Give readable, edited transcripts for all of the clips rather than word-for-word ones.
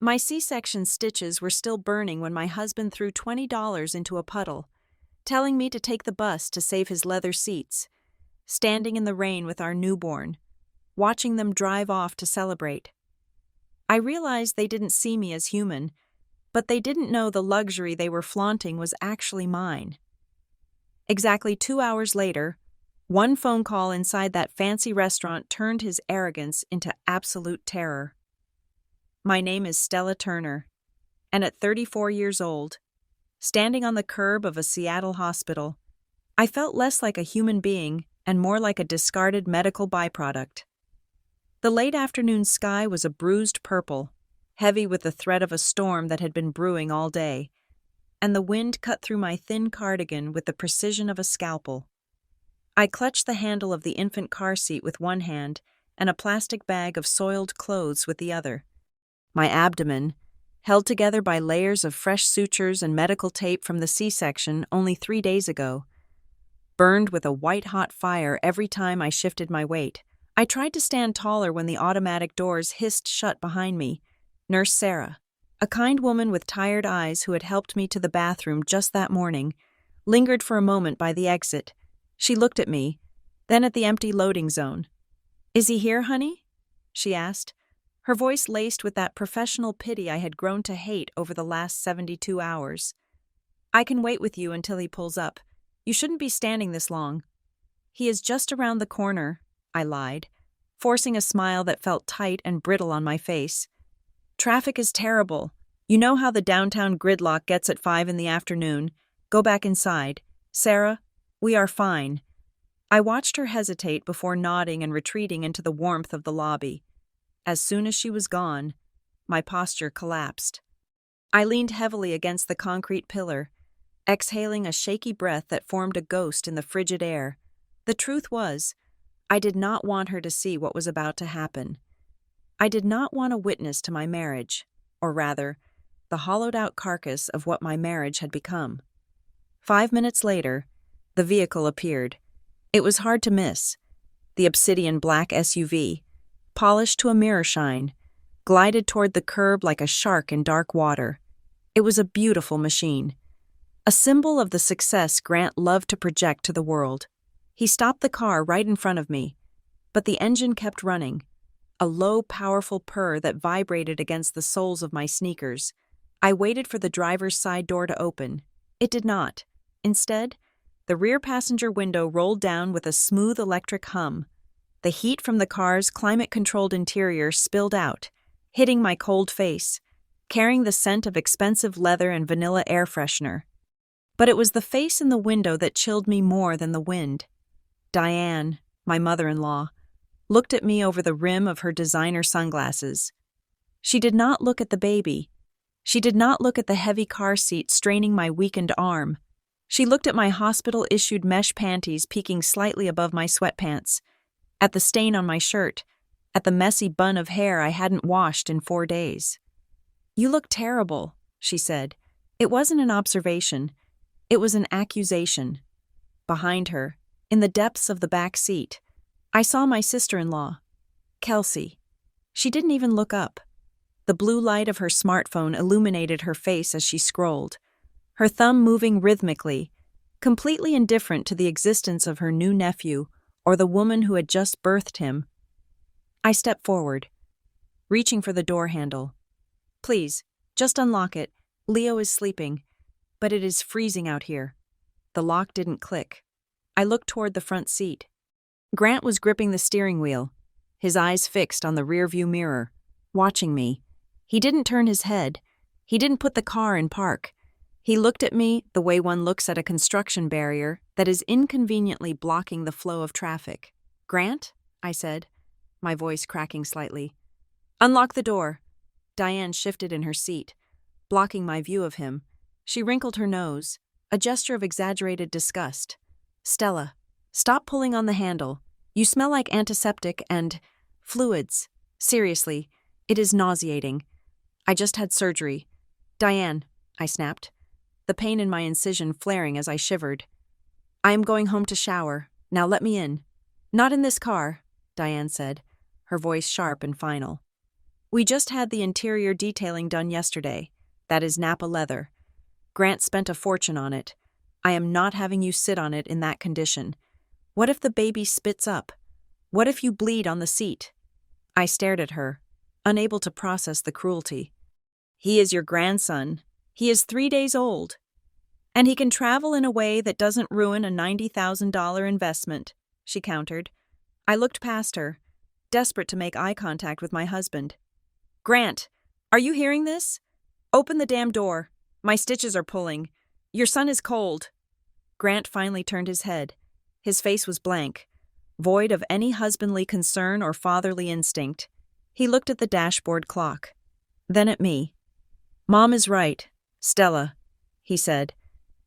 My C-section stitches were still burning when my husband threw $20 into a puddle, telling me to take the bus to save his leather seats, standing in the rain with our newborn, watching them drive off to celebrate. I realized they didn't see me as human, but they didn't know the luxury they were flaunting was actually mine. Exactly 2 hours later, one phone call inside that fancy restaurant turned his arrogance into absolute terror. My name is Stella Turner, and at 34 years old, standing on the curb of a Seattle hospital, I felt less like a human being and more like a discarded medical byproduct. The late afternoon sky was a bruised purple, heavy with the threat of a storm that had been brewing all day, and the wind cut through my thin cardigan with the precision of a scalpel. I clutched the handle of the infant car seat with one hand and a plastic bag of soiled clothes with the other. My abdomen, held together by layers of fresh sutures and medical tape from the C-section only 3 days ago, burned with a white-hot fire every time I shifted my weight. I tried to stand taller when the automatic doors hissed shut behind me. Nurse Sarah, a kind woman with tired eyes who had helped me to the bathroom just that morning, lingered for a moment by the exit. She looked at me, then at the empty loading zone. "Is he here, honey?" she asked, her voice laced with that professional pity I had grown to hate over the last 72 hours. "I can wait with you until he pulls up. You shouldn't be standing this long." "He is just around the corner," I lied, forcing a smile that felt tight and brittle on my face. "Traffic is terrible. You know how the downtown gridlock gets at 5 in the afternoon. Go back inside. Sarah, we are fine." I watched her hesitate before nodding and retreating into the warmth of the lobby. As soon as she was gone, my posture collapsed. I leaned heavily against the concrete pillar, exhaling a shaky breath that formed a ghost in the frigid air. The truth was, I did not want her to see what was about to happen. I did not want a witness to my marriage, or rather, the hollowed-out carcass of what my marriage had become. 5 minutes later, the vehicle appeared. It was hard to miss. The obsidian black SUV, polished to a mirror shine, glided toward the curb like a shark in dark water. It was a beautiful machine, a symbol of the success Grant loved to project to the world. He stopped the car right in front of me, but the engine kept running, a low, powerful purr that vibrated against the soles of my sneakers. I waited for the driver's side door to open. It did not. Instead, the rear passenger window rolled down with a smooth electric hum. The heat from the car's climate-controlled interior spilled out, hitting my cold face, carrying the scent of expensive leather and vanilla air freshener. But it was the face in the window that chilled me more than the wind. Diane, my mother-in-law, looked at me over the rim of her designer sunglasses. She did not look at the baby. She did not look at the heavy car seat straining my weakened arm. She looked at my hospital-issued mesh panties peeking slightly above my sweatpants, at the stain on my shirt, at the messy bun of hair I hadn't washed in 4 days. "You look terrible," she said. It wasn't an observation. It was an accusation. Behind her, in the depths of the back seat, I saw my sister-in-law, Kelsey. She didn't even look up. The blue light of her smartphone illuminated her face as she scrolled, her thumb moving rhythmically, completely indifferent to the existence of her new nephew or the woman who had just birthed him. I stepped forward, reaching for the door handle. "Please, just unlock it. Leo is sleeping, but it is freezing out here." The lock didn't click. I looked toward the front seat. Grant was gripping the steering wheel, his eyes fixed on the rearview mirror, watching me. He didn't turn his head. He didn't put the car in park. He looked at me the way one looks at a construction barrier that is inconveniently blocking the flow of traffic. "Grant?" I said, my voice cracking slightly. "Unlock the door." Diane shifted in her seat, blocking my view of him. She wrinkled her nose, a gesture of exaggerated disgust. "Stella, stop pulling on the handle. You smell like antiseptic and fluids. Seriously, it is nauseating. I just had surgery." "Diane," I snapped, the pain in my incision flaring as I shivered. "I am going home to shower. Now let me in." "Not in this car," Diane said, her voice sharp and final. We just had the interior detailing done yesterday. That is Napa leather. Grant spent a fortune on it. I am not having you sit on it in that condition. What if the baby spits up? What if you bleed on the seat? I stared at her, unable to process the cruelty. He is your grandson. He is 3 days old. And he can travel in a way that doesn't ruin a $90,000 investment, she countered. I looked past her, desperate to make eye contact with my husband. Grant, are you hearing this? Open the damn door. My stitches are pulling. Your son is cold. Grant finally turned his head. His face was blank, void of any husbandly concern or fatherly instinct. He looked at the dashboard clock, then at me. Mom is right, Stella, he said.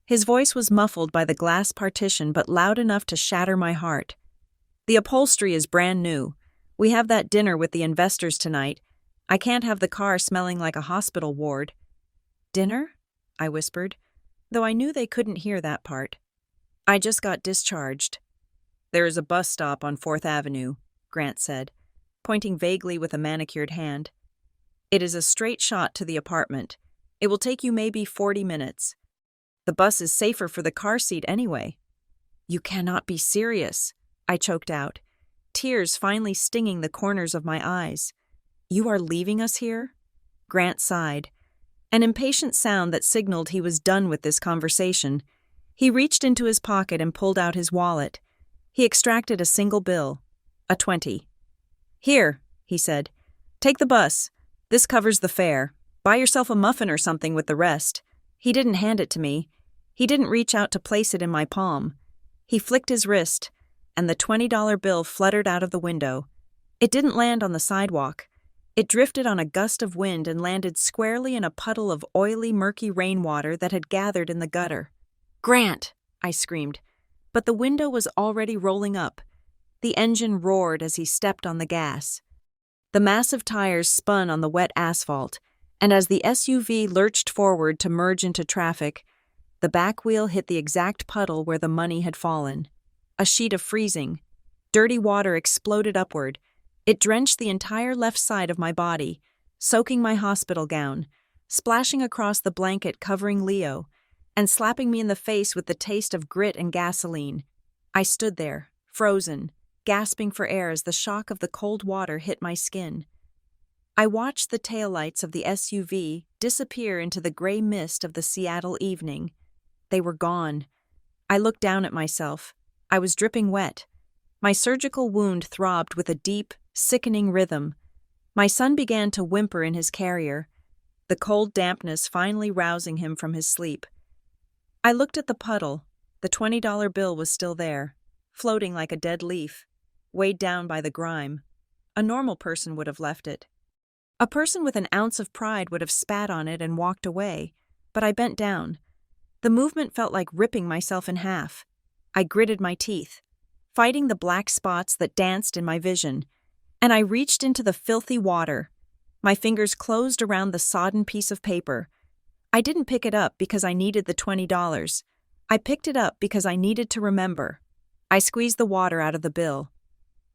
His voice was muffled by the glass partition but loud enough to shatter my heart. The upholstery is brand new. We have that dinner with the investors tonight. I can't have the car smelling like a hospital ward. Dinner? I whispered, though I knew they couldn't hear that part. I just got discharged. There is a bus stop on 4th Avenue, Grant said, pointing vaguely with a manicured hand. It is a straight shot to the apartment. It will take you maybe 40 minutes. The bus is safer for the car seat anyway. You cannot be serious, I choked out, tears finally stinging the corners of my eyes. You are leaving us here? Grant sighed, an impatient sound that signaled he was done with this conversation. He reached into his pocket and pulled out his wallet. He extracted a single bill, a 20. Here, he said. Take the bus. This covers the fare. Buy yourself a muffin or something with the rest. He didn't hand it to me. He didn't reach out to place it in my palm. He flicked his wrist, and the $20 bill fluttered out of the window. It didn't land on the sidewalk. It drifted on a gust of wind and landed squarely in a puddle of oily, murky rainwater that had gathered in the gutter. Grant! I screamed. But the window was already rolling up. The engine roared as he stepped on the gas. The massive tires spun on the wet asphalt, and as the SUV lurched forward to merge into traffic, the back wheel hit the exact puddle where the money had fallen. A sheet of freezing, dirty water exploded upward. It drenched the entire left side of my body, soaking my hospital gown, splashing across the blanket covering Leo, and slapping me in the face with the taste of grit and gasoline. I stood there, frozen, gasping for air as the shock of the cold water hit my skin. I watched the taillights of the SUV disappear into the gray mist of the Seattle evening. They were gone. I looked down at myself. I was dripping wet. My surgical wound throbbed with a deep, sickening rhythm. My son began to whimper in his carrier, the cold dampness finally rousing him from his sleep. I looked at the puddle. The $20 bill was still there, floating like a dead leaf, weighed down by the grime. A normal person would have left it. A person with an ounce of pride would have spat on it and walked away, but I bent down. The movement felt like ripping myself in half. I gritted my teeth, fighting the black spots that danced in my vision, and I reached into the filthy water. My fingers closed around the sodden piece of paper. I didn't pick it up because I needed the $20. I picked it up because I needed to remember. I squeezed the water out of the bill,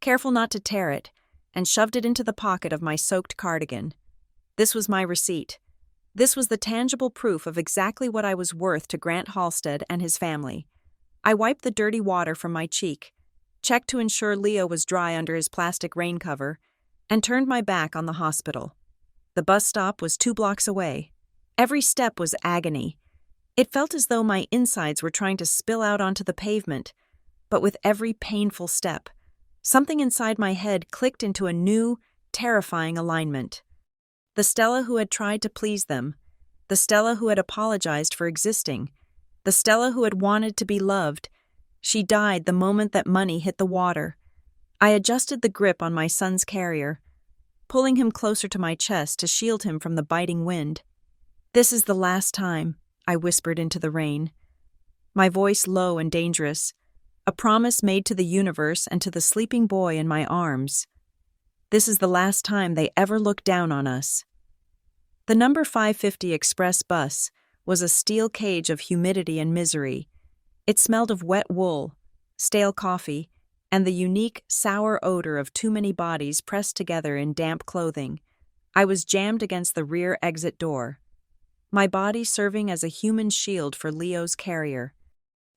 careful not to tear it, and shoved it into the pocket of my soaked cardigan. This was my receipt. This was the tangible proof of exactly what I was worth to Grant Halstead and his family. I wiped the dirty water from my cheek, checked to ensure Leo was dry under his plastic rain cover, and turned my back on the hospital. The bus stop was 2 blocks away. Every step was agony. It felt as though my insides were trying to spill out onto the pavement, but with every painful step, something inside my head clicked into a new, terrifying alignment. The Stella who had tried to please them, the Stella who had apologized for existing, the Stella who had wanted to be loved, she died the moment that money hit the water. I adjusted the grip on my son's carrier, pulling him closer to my chest to shield him from the biting wind. This is the last time, I whispered into the rain, my voice low and dangerous, a promise made to the universe and to the sleeping boy in my arms. This is the last time they ever look down on us. The number 550 express bus was a steel cage of humidity and misery. It smelled of wet wool, stale coffee, and the unique, sour odor of too many bodies pressed together in damp clothing. I was jammed against the rear exit door, my body serving as a human shield for Leo's carrier.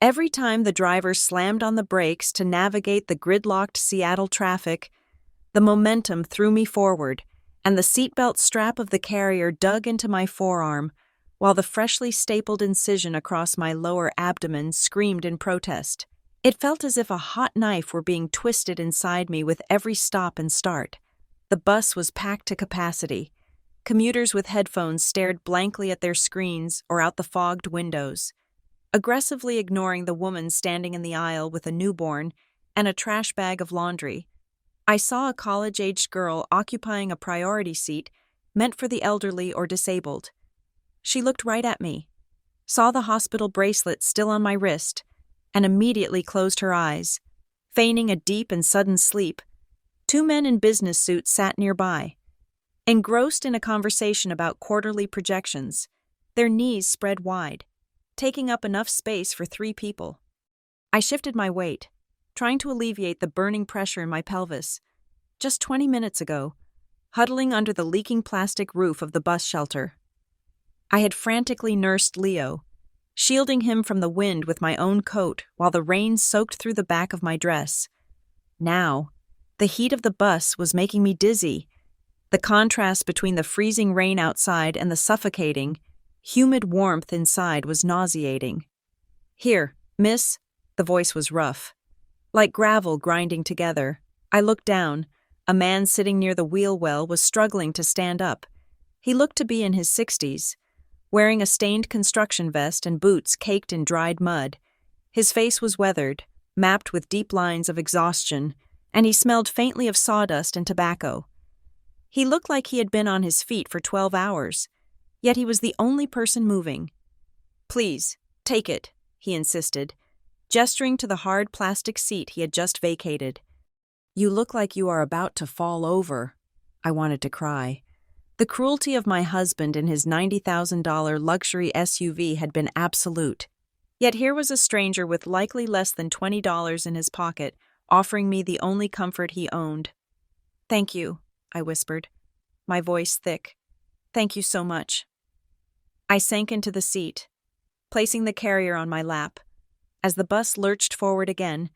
Every time the driver slammed on the brakes to navigate the gridlocked Seattle traffic, the momentum threw me forward, and the seatbelt strap of the carrier dug into my forearm, while the freshly stapled incision across my lower abdomen screamed in protest. It felt as if a hot knife were being twisted inside me with every stop and start. The bus was packed to capacity. Commuters with headphones stared blankly at their screens or out the fogged windows, aggressively ignoring the woman standing in the aisle with a newborn and a trash bag of laundry. I saw a college-aged girl occupying a priority seat meant for the elderly or disabled. She looked right at me, saw the hospital bracelet still on my wrist, and immediately closed her eyes. Feigning a deep and sudden sleep, 2 men in business suits sat nearby, engrossed in a conversation about quarterly projections, their knees spread wide, taking up enough space for 3 people. I shifted my weight, trying to alleviate the burning pressure in my pelvis. Just 20 minutes ago, huddling under the leaking plastic roof of the bus shelter, I had frantically nursed Leo, shielding him from the wind with my own coat while the rain soaked through the back of my dress. Now, the heat of the bus was making me dizzy. The contrast between the freezing rain outside and the suffocating, humid warmth inside was nauseating. "Here, miss," the voice was rough. Like gravel grinding together, I looked down. A man sitting near the wheel well was struggling to stand up. He looked to be in his 60s, wearing a stained construction vest and boots caked in dried mud. His face was weathered, mapped with deep lines of exhaustion, and he smelled faintly of sawdust and tobacco. He looked like he had been on his feet for 12 hours, yet he was the only person moving. "Please, take it," he insisted, gesturing to the hard plastic seat he had just vacated. "You look like you are about to fall over." I wanted to cry. The cruelty of my husband in his $90,000 luxury SUV had been absolute. Yet here was a stranger with likely less than $20 in his pocket, offering me the only comfort he owned. "Thank you," I whispered, my voice thick. "Thank you so much." I sank into the seat, placing the carrier on my lap. As the bus lurched forward again,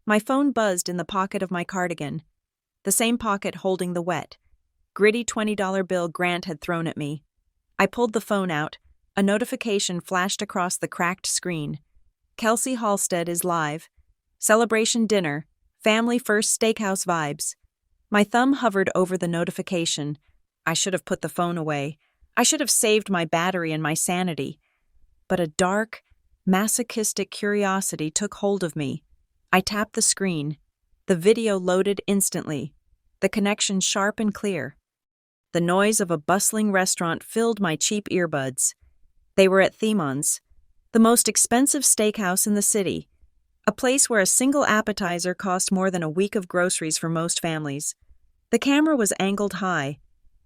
my phone buzzed in the pocket of my cardigan, the same pocket holding the wet, gritty $20 bill Grant had thrown at me. I pulled the phone out. A notification flashed across the cracked screen. "Kelsey Halstead is live. Celebration dinner. Family first steakhouse vibes." My thumb hovered over the notification. I should have put the phone away. I should have saved my battery and my sanity. But a dark, masochistic curiosity took hold of me. I tapped the screen. The video loaded instantly, the connection sharp and clear. The noise of a bustling restaurant filled my cheap earbuds. They were at Themon's, the most expensive steakhouse in the city, a place where a single appetizer cost more than a week of groceries for most families. The camera was angled high,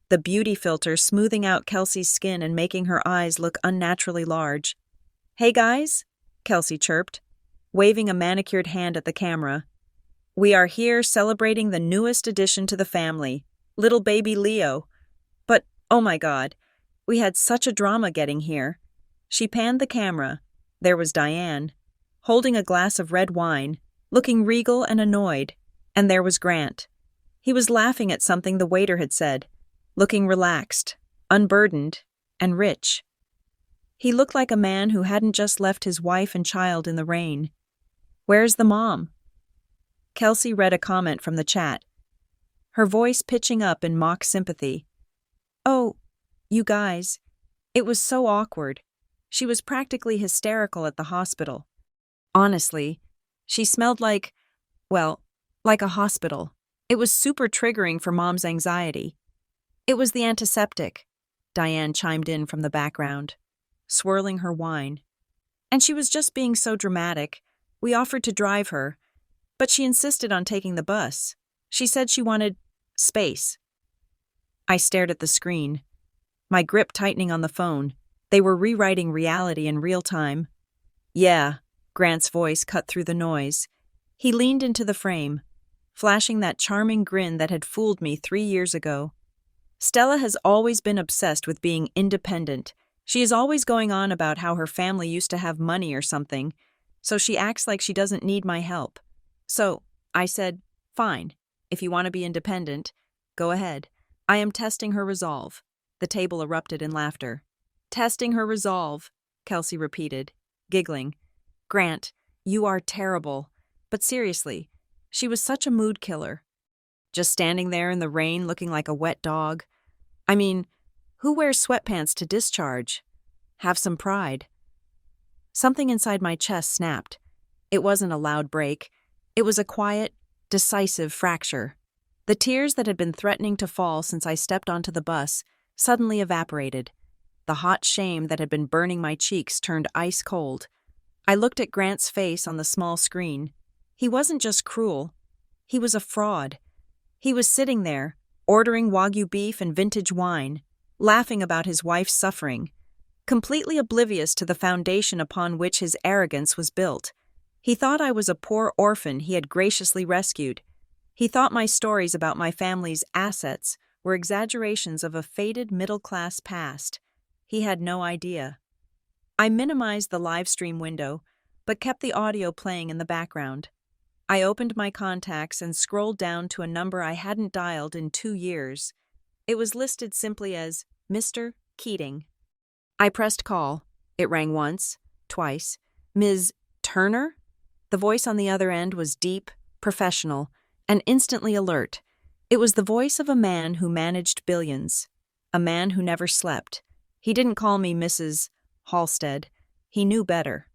the beauty filter smoothing out Kelsey's skin and making her eyes look unnaturally large. "Hey guys," Kelsey chirped, waving a manicured hand at the camera. "We are here celebrating the newest addition to the family, little baby Leo. But, oh my God, we had such a drama getting here." She panned the camera. There was Diane, holding a glass of red wine, looking regal and annoyed. And there was Grant. He was laughing at something the waiter had said, looking relaxed, unburdened, and rich. He looked like a man who hadn't just left his wife and child in the rain. "Where's the mom?" Kelsey read a comment from the chat, her voice pitching up in mock sympathy. "Oh, you guys, it was so awkward. She was practically hysterical at the hospital. Honestly, she smelled like a hospital. It was super triggering for Mom's anxiety." "It was the antiseptic," Diane chimed in from the background, swirling her wine. "And she was just being so dramatic. We offered to drive her, but she insisted on taking the bus. She said she wanted space." I stared at the screen, my grip tightening on the phone. They were rewriting reality in real time. "Yeah," Grant's voice cut through the noise. He leaned into the frame, flashing that charming grin that had fooled me 3 years ago. Stella has always been obsessed with being independent. She is always going on about how her family used to have money or something, so she acts like she doesn't need my help. So, I said, fine, if you want to be independent, go ahead. I am testing her resolve. The table erupted in laughter. Testing her resolve, Kelsey repeated, giggling. Grant, you are terrible. But seriously, she was such a mood killer. Just standing there in the rain looking like a wet dog. I mean, who wears sweatpants to discharge? Have some pride. Something inside my chest snapped. It wasn't a loud break. It was a quiet, decisive fracture. The tears that had been threatening to fall since I stepped onto the bus suddenly evaporated. The hot shame that had been burning my cheeks turned ice cold. I looked at Grant's face on the small screen. He wasn't just cruel. He was a fraud. He was sitting there, ordering Wagyu beef and vintage wine, laughing about his wife's suffering, completely oblivious to the foundation upon which his arrogance was built. He thought I was a poor orphan he had graciously rescued. He thought my stories about my family's assets were exaggerations of a faded middle-class past. He had no idea. I minimized the live stream window, but kept the audio playing in the background. I opened my contacts and scrolled down to a number I hadn't dialed in 2 years. It was listed simply as Mr. Keating. I pressed call. It rang once, twice. Ms. Turner? The voice on the other end was deep, professional, and instantly alert. It was the voice of a man who managed billions, a man who never slept. He didn't call me Mrs. Halstead. He knew better.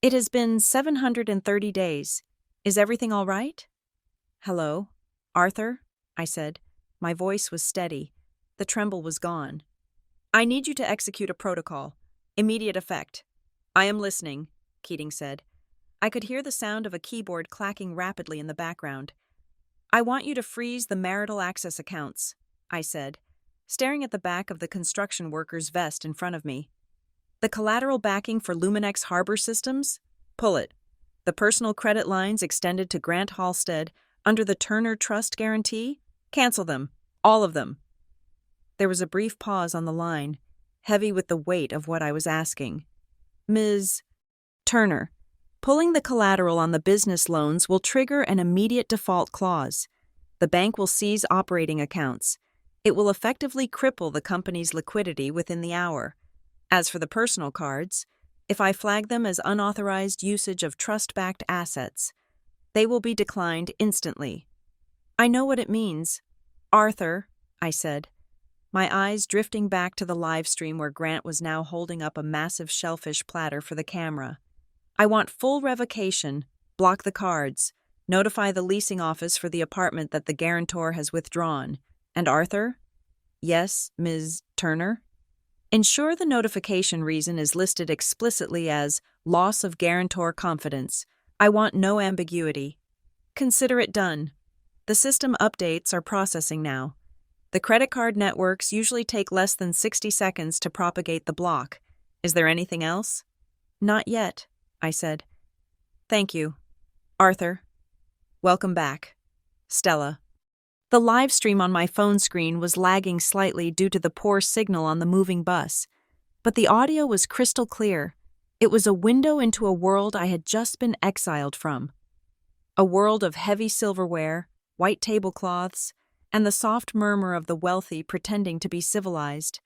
It has been 730 days. Is everything all right? Hello, Arthur, I said. My voice was steady. The tremble was gone. I need you to execute a protocol. Immediate effect. I am listening, Keating said. I could hear the sound of a keyboard clacking rapidly in the background. I want you to freeze the marital access accounts, I said, staring at the back of the construction worker's vest in front of me. The collateral backing for Luminex harbor systems? Pull it. The personal credit lines extended to Grant Halstead under the Turner Trust guarantee? Cancel them. All of them. There was a brief pause on the line, heavy with the weight of what I was asking. Ms. Turner, pulling the collateral on the business loans will trigger an immediate default clause. The bank will seize operating accounts. It will effectively cripple the company's liquidity within the hour. As for the personal cards, if I flag them as unauthorized usage of trust-backed assets, they will be declined instantly. I know what it means. Arthur, I said, my eyes drifting back to the live stream where Grant was now holding up a massive shellfish platter for the camera. I want full revocation, block the cards, notify the leasing office for the apartment that the guarantor has withdrawn. And Arthur? Yes, Ms. Turner? Ensure the notification reason is listed explicitly as loss of guarantor confidence. I want no ambiguity. Consider it done. The system updates are processing now. The credit card networks usually take less than 60 seconds to propagate the block. Is there anything else? Not yet, I said. Thank you. Arthur. Welcome back. Stella. The live stream on my phone screen was lagging slightly due to the poor signal on the moving bus, but the audio was crystal clear. It was a window into a world I had just been exiled from. A world of heavy silverware, white tablecloths, and the soft murmur of the wealthy pretending to be civilized.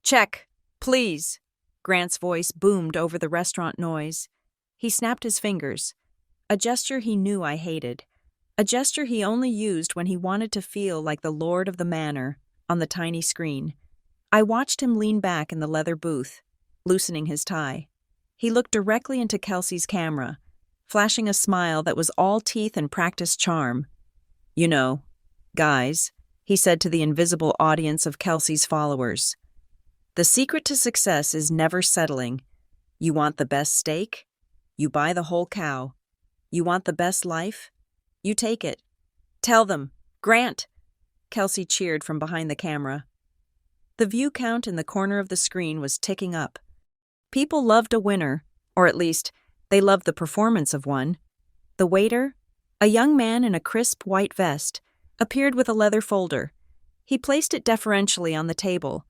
Check, please, Grant's voice boomed over the restaurant noise. He snapped his fingers, a gesture he knew I hated. A gesture he only used when he wanted to feel like the lord of the manor on the tiny screen. I watched him lean back in the leather booth, loosening his tie. He looked directly into Kelsey's camera, flashing a smile that was all teeth and practiced charm. You know, guys, he said to the invisible audience of Kelsey's followers, the secret to success is never settling. You want the best steak? You buy the whole cow. You want the best life? You take it. Tell them. Grant! Kelsey cheered from behind the camera. The view count in the corner of the screen was ticking up. People loved a winner, or at least, they loved the performance of one. The waiter, a young man in a crisp white vest, appeared with a leather folder. He placed it deferentially on the table.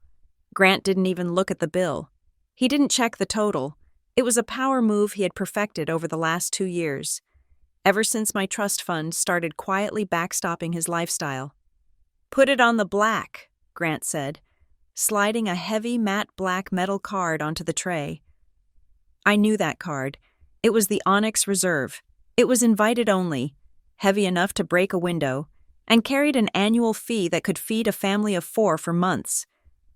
Grant didn't even look at the bill. He didn't check the total. It was a power move he had perfected over the last 2 years, ever since my trust fund started quietly backstopping his lifestyle. "Put it on the black," Grant said, sliding a heavy matte black metal card onto the tray. I knew that card. It was the Onyx Reserve. It was invited only, heavy enough to break a window, and carried an annual fee that could feed a family of 4 for months.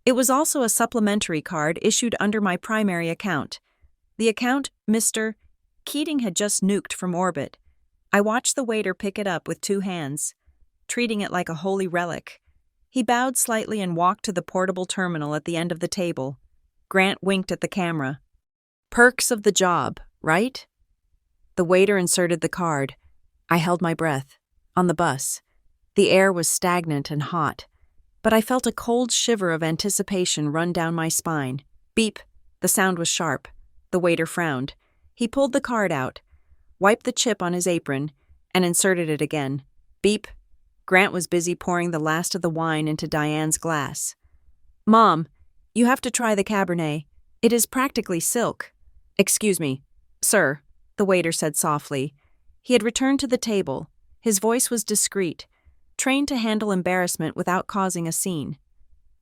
It was also a supplementary card issued under my primary account. The account Mr. Keating had just nuked from orbit. I watched the waiter pick it up with 2 hands, treating it like a holy relic. He bowed slightly and walked to the portable terminal at the end of the table. Grant winked at the camera. "Perks of the job, right?" The waiter inserted the card. I held my breath. On the bus. The air was stagnant and hot, but I felt a cold shiver of anticipation run down my spine. Beep. The sound was sharp. The waiter frowned. He pulled the card out, wiped the chip on his apron, and inserted it again. Beep. Grant was busy pouring the last of the wine into Diane's glass. "Mom, you have to try the Cabernet. It is practically silk." "Excuse me, sir," the waiter said softly. He had returned to the table. His voice was discreet, trained to handle embarrassment without causing a scene.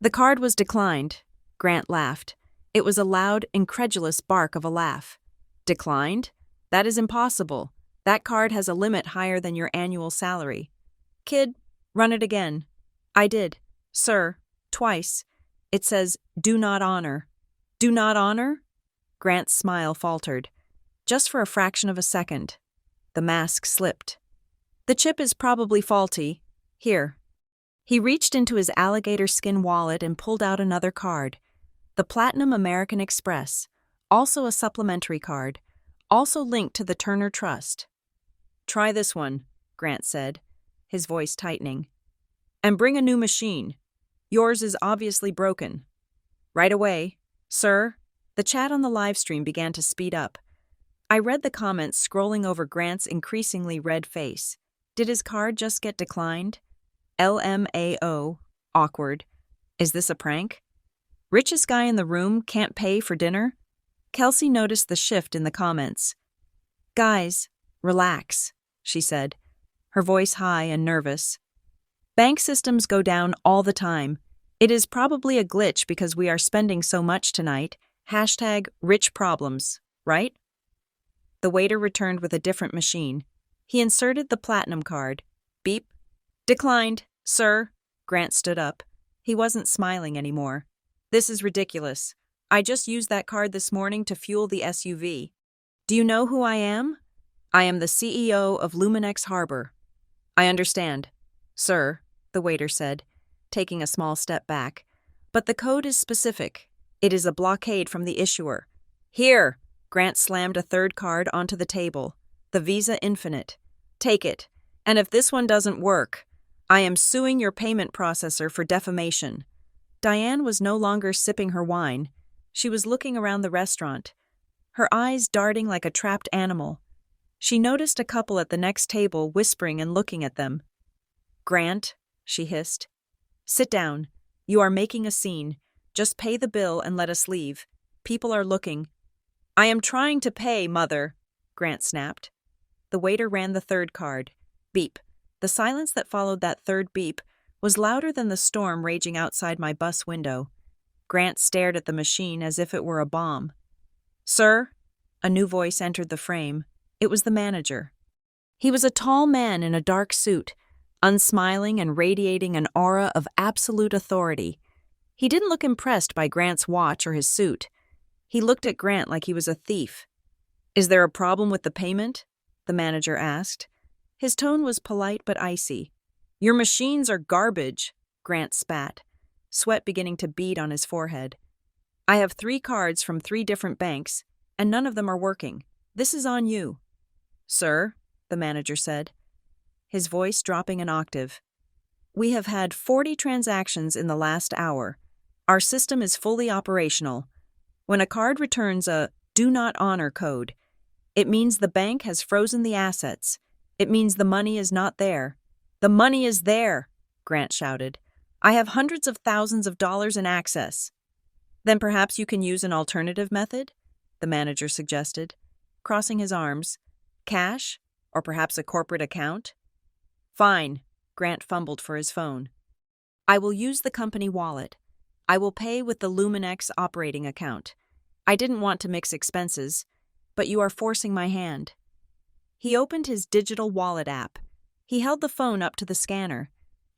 "The card was declined," Grant laughed. It was a loud, incredulous bark of a laugh. "Declined? That is impossible. That card has a limit higher than your annual salary." "Kid, run it again." "I did, sir, twice. It says, 'Do not honor.'" "Do not honor?" Grant's smile faltered. Just for a fraction of a second. The mask slipped. "The chip is probably faulty. Here." He reached into his alligator skin wallet and pulled out another card. The Platinum American Express, also a supplementary card, also linked to the Turner Trust. "Try this one," Grant said, his voice tightening. "And bring a new machine. Yours is obviously broken." "Right away, sir." The chat on the live stream began to speed up. I read the comments scrolling over Grant's increasingly red face. Did his card just get declined? LMAO. Awkward. Is this a prank? Richest guy in the room can't pay for dinner? Kelsey noticed the shift in the comments. "Guys, relax," she said, her voice high and nervous. "Bank systems go down all the time. It is probably a glitch because we are spending so much tonight. #rich problems, right?" The waiter returned with a different machine. He inserted the platinum card. Beep. "Declined, sir." Grant stood up. He wasn't smiling anymore. "This is ridiculous. I just used that card this morning to fuel the SUV. Do you know who I am? I am the CEO of Luminex Harbor." "I understand, sir," the waiter said, taking a small step back. "But the code is specific. It is a blockade from the issuer." "Here!" Grant slammed a third card onto the table. "The Visa Infinite. Take it. And if this one doesn't work, I am suing your payment processor for defamation." Diane was no longer sipping her wine. She was looking around the restaurant, her eyes darting like a trapped animal. She noticed a couple at the next table whispering and looking at them. "Grant," she hissed. "Sit down. You are making a scene. Just pay the bill and let us leave. People are looking." "I am trying to pay, mother," Grant snapped. The waiter ran the third card. Beep. The silence that followed that third beep was louder than the storm raging outside my bus window. Grant stared at the machine as if it were a bomb. "Sir?" A new voice entered the frame. It was the manager. He was a tall man in a dark suit, unsmiling and radiating an aura of absolute authority. He didn't look impressed by Grant's watch or his suit. He looked at Grant like he was a thief. "Is there a problem with the payment?" the manager asked. His tone was polite but icy. "Your machines are garbage," Grant spat, sweat beginning to bead on his forehead. "I have 3 cards from 3 different banks, and none of them are working. This is on you." "Sir," the manager said, his voice dropping an octave. "We have had 40 transactions in the last hour. Our system is fully operational. When a card returns a "do not honor" code, it means the bank has frozen the assets. It means the money is not there." "The money is there," Grant shouted. I have hundreds of thousands of dollars in access. Then perhaps you can use an alternative method? The manager suggested, crossing his arms. Cash? Or perhaps a corporate account? Fine, Grant fumbled for his phone. I will use the company wallet. I will pay with the Luminex operating account. I didn't want to mix expenses, but you are forcing my hand. He opened his digital wallet app. He held the phone up to the scanner.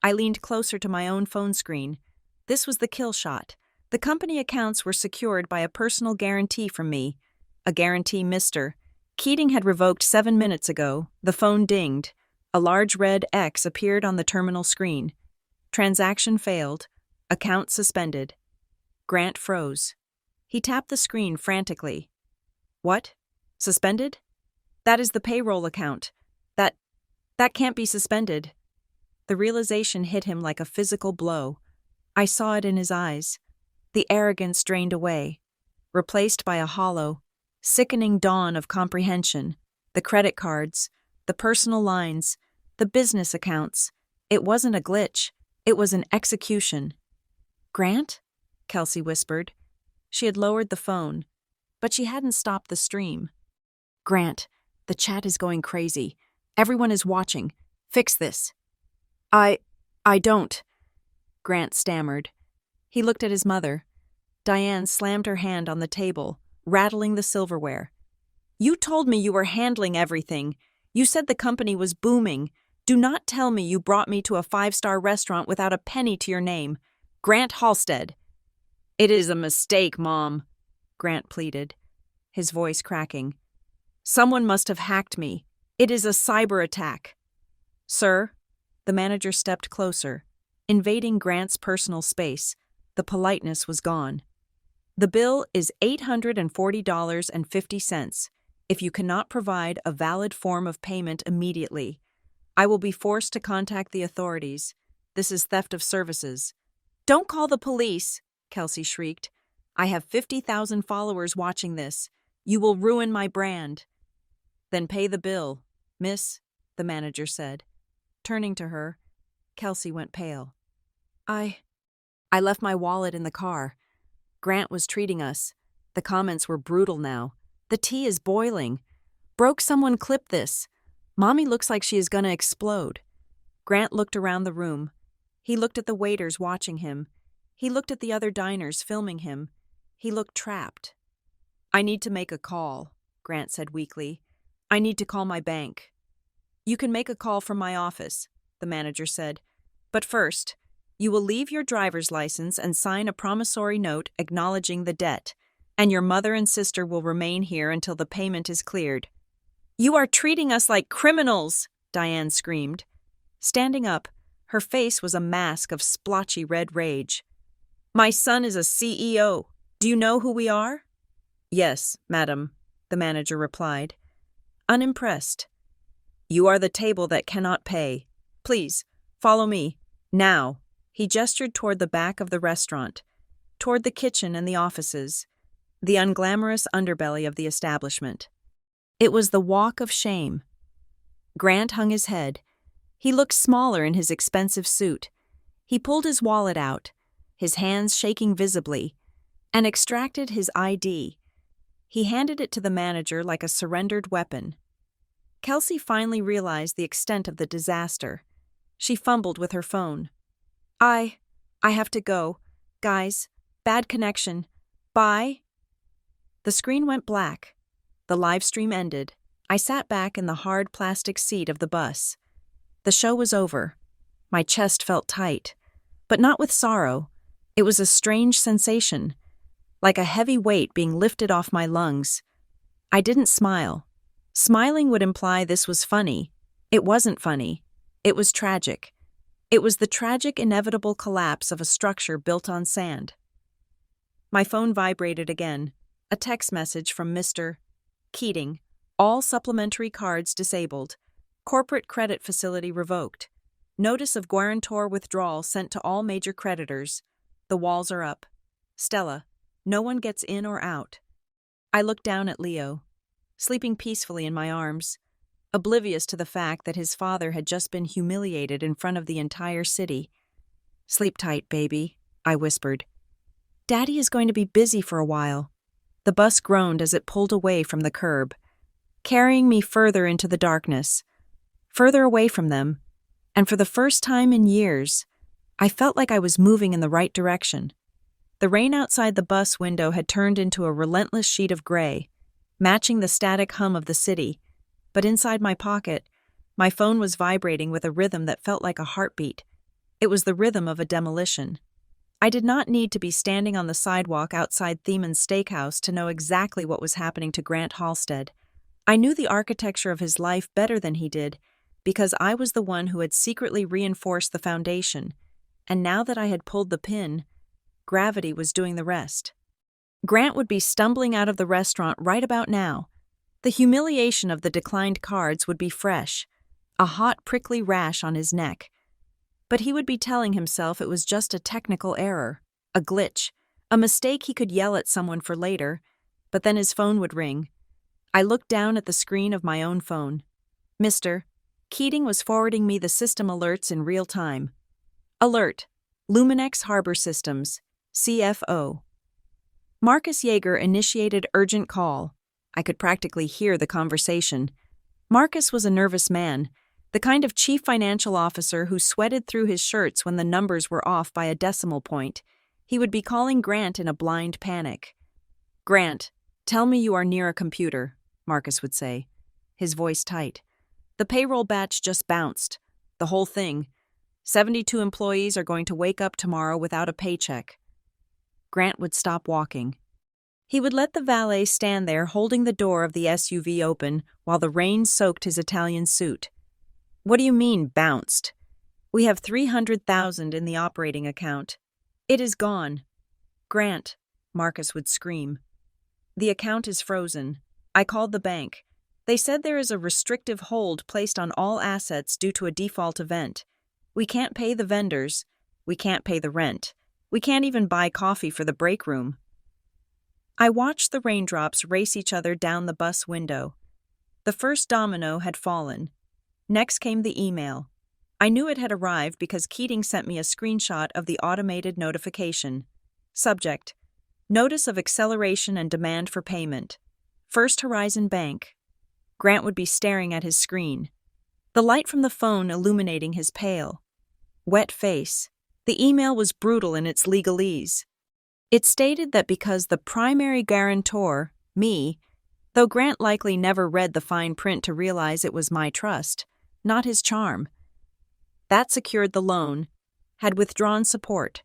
I leaned closer to my own phone screen. This was the kill shot. The company accounts were secured by a personal guarantee from me. A guarantee, Mr. Keating had revoked 7 minutes ago. The phone dinged. A large red X appeared on the terminal screen. Transaction failed. Account suspended. Grant froze. He tapped the screen frantically. What? Suspended? That is the payroll account. That can't be suspended. The realization hit him like a physical blow. I saw it in his eyes. The arrogance drained away, replaced by a hollow, sickening dawn of comprehension. The credit cards, the personal lines, the business accounts. It wasn't a glitch. It was an execution. Grant? Kelsey whispered. She had lowered the phone, but she hadn't stopped the stream. Grant, the chat is going crazy. Everyone is watching. Fix this. I don't. Grant stammered. He looked at his mother. Diane slammed her hand on the table, rattling the silverware. You told me you were handling everything. You said the company was booming. Do not tell me you brought me to a 5-star restaurant without a penny to your name. Grant Halstead. It is a mistake, Mom, Grant pleaded, his voice cracking. Someone must have hacked me. It is a cyber attack. Sir, the manager stepped closer, invading Grant's personal space. The politeness was gone. The bill is $840.50 if you cannot provide a valid form of payment immediately. I will be forced to contact the authorities. This is theft of services. Don't call the police, Kelsey shrieked. I have 50,000 followers watching this. You will ruin my brand. Then pay the bill, miss, the manager said. Turning to her, Kelsey went pale. I left my wallet in the car. Grant was treating us. The comments were brutal now. The tea is boiling. Broke someone clip this. Mommy looks like she is gonna explode. Grant looked around the room. He looked at the waiters watching him. He looked at the other diners filming him. He looked trapped. I need to make a call, Grant said weakly. I need to call my bank. You can make a call from my office, the manager said. But first, you will leave your driver's license and sign a promissory note acknowledging the debt, and your mother and sister will remain here until the payment is cleared. You are treating us like criminals, Diane screamed. Standing up, her face was a mask of splotchy red rage. My son is a CEO. Do you know who we are? Yes, madam, the manager replied, unimpressed. You are the table that cannot pay. Please, follow me, now. He gestured toward the back of the restaurant, toward the kitchen and the offices, the unglamorous underbelly of the establishment. It was the walk of shame. Grant hung his head. He looked smaller in his expensive suit. He pulled his wallet out, his hands shaking visibly, and extracted his ID. He handed it to the manager like a surrendered weapon. Kelsey finally realized the extent of the disaster. She fumbled with her phone. I have to go. Guys, bad connection. Bye. The screen went black. The live stream ended. I sat back in the hard plastic seat of the bus. The show was over. My chest felt tight, but not with sorrow. It was a strange sensation, like a heavy weight being lifted off my lungs. I didn't smile. Smiling would imply this was funny. It wasn't funny. It was tragic. It was the tragic, inevitable collapse of a structure built on sand. My phone vibrated again. A text message from Mr. Keating. All supplementary cards disabled. Corporate credit facility revoked. Notice of guarantor withdrawal sent to all major creditors. The walls are up. Stella, no one gets in or out. I looked down at Leo, sleeping peacefully in my arms, oblivious to the fact that his father had just been humiliated in front of the entire city. "Sleep tight, baby," I whispered. "Daddy is going to be busy for a while." The bus groaned as it pulled away from the curb, carrying me further into the darkness, further away from them, and for the first time in years, I felt like I was moving in the right direction. The rain outside the bus window had turned into a relentless sheet of gray, matching the static hum of the city, but inside my pocket, my phone was vibrating with a rhythm that felt like a heartbeat. It was the rhythm of a demolition. I did not need to be standing on the sidewalk outside Themen's Steakhouse to know exactly what was happening to Grant Halstead. I knew the architecture of his life better than he did, because I was the one who had secretly reinforced the foundation, and now that I had pulled the pin, gravity was doing the rest. Grant would be stumbling out of the restaurant right about now. The humiliation of the declined cards would be fresh, a hot, prickly rash on his neck. But he would be telling himself it was just a technical error, a glitch, a mistake he could yell at someone for later, but then his phone would ring. I looked down at the screen of my own phone. Mr. Keating was forwarding me the system alerts in real time. Alert: Luminex Harbor Systems, CFO. Marcus Yeager initiated urgent call. I could practically hear the conversation. Marcus was a nervous man, the kind of chief financial officer who sweated through his shirts when the numbers were off by a decimal point. He would be calling Grant in a blind panic. "Grant, tell me you are near a computer," Marcus would say, his voice tight. "The payroll batch just bounced. The whole thing. 72 employees are going to wake up tomorrow without a paycheck." Grant would stop walking. He would let the valet stand there holding the door of the SUV open while the rain soaked his Italian suit. "What do you mean, bounced? We have $300,000 in the operating account. It is gone." "Grant," Marcus would scream. "The account is frozen. I called the bank. They said there is a restrictive hold placed on all assets due to a default event. We can't pay the vendors. We can't pay the rent. We can't even buy coffee for the break room." I watched the raindrops race each other down the bus window. The first domino had fallen. Next came the email. I knew it had arrived because Keating sent me a screenshot of the automated notification. Subject: Notice of acceleration and demand for payment. First Horizon Bank. Grant would be staring at his screen, the light from the phone illuminating his pale, wet face. The email was brutal in its legalese. It stated that because the primary guarantor, me, though Grant likely never read the fine print to realize it was my trust, not his charm, that secured the loan, had withdrawn support.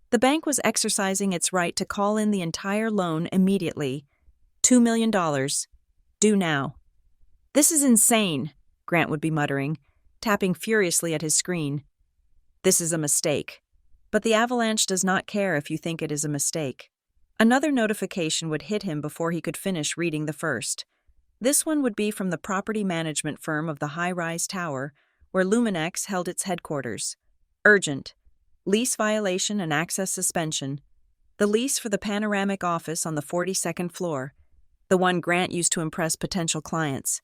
The bank was exercising its right to call in the entire loan immediately. $2 million. Due now. "This is insane," Grant would be muttering, tapping furiously at his screen. "This is a mistake. But the avalanche does not care if you think it is a mistake." Another notification would hit him before he could finish reading the first. This one would be from the property management firm of the high-rise tower, where Luminex held its headquarters. Urgent. Lease violation and access suspension. The lease for the panoramic office on the 42nd floor, the one Grant used to impress potential clients,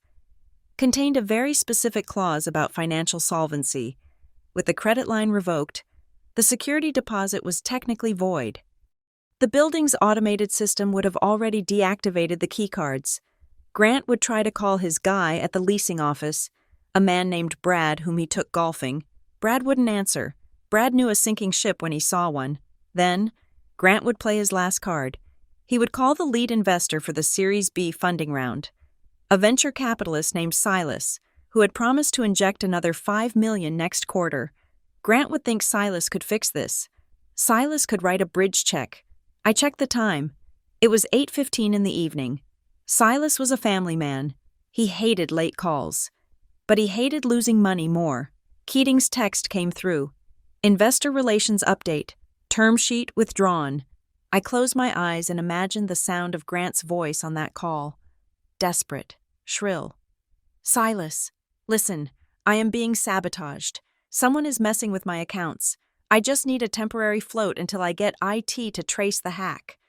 contained a very specific clause about financial solvency. With the credit line revoked, the security deposit was technically void. The building's automated system would have already deactivated the keycards. Grant would try to call his guy at the leasing office, a man named Brad whom he took golfing. Brad wouldn't answer. Brad knew a sinking ship when he saw one. Then, Grant would play his last card. He would call the lead investor for the Series B funding round, a venture capitalist named Silas, who had promised to inject another $5 million next quarter. Grant would think Silas could fix this. Silas could write a bridge check. I checked the time. It was 8:15 in the evening. Silas was a family man. He hated late calls. But he hated losing money more. Keating's text came through. Investor relations update. Term sheet withdrawn. I closed my eyes and imagined the sound of Grant's voice on that call. Desperate. Shrill. "Silas, listen, I am being sabotaged. Someone is messing with my accounts. I just need a temporary float until I get IT to trace the hack."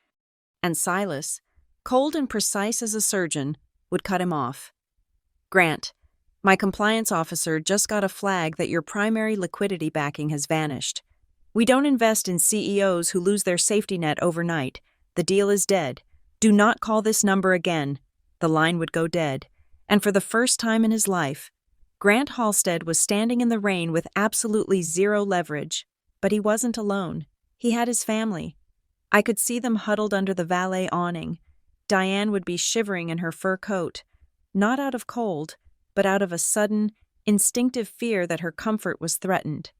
And Silas, cold and precise as a surgeon, would cut him off. "Grant, my compliance officer just got a flag that your primary liquidity backing has vanished. We don't invest in CEOs who lose their safety net overnight. The deal is dead. Do not call this number again. The line would go dead. And for the first time in his life, Grant Halstead was standing in the rain with absolutely zero leverage. But he wasn't alone. He had his family. I could see them huddled under the valet awning. Diane would be shivering in her fur coat, not out of cold, but out of a sudden, instinctive fear that her comfort was threatened.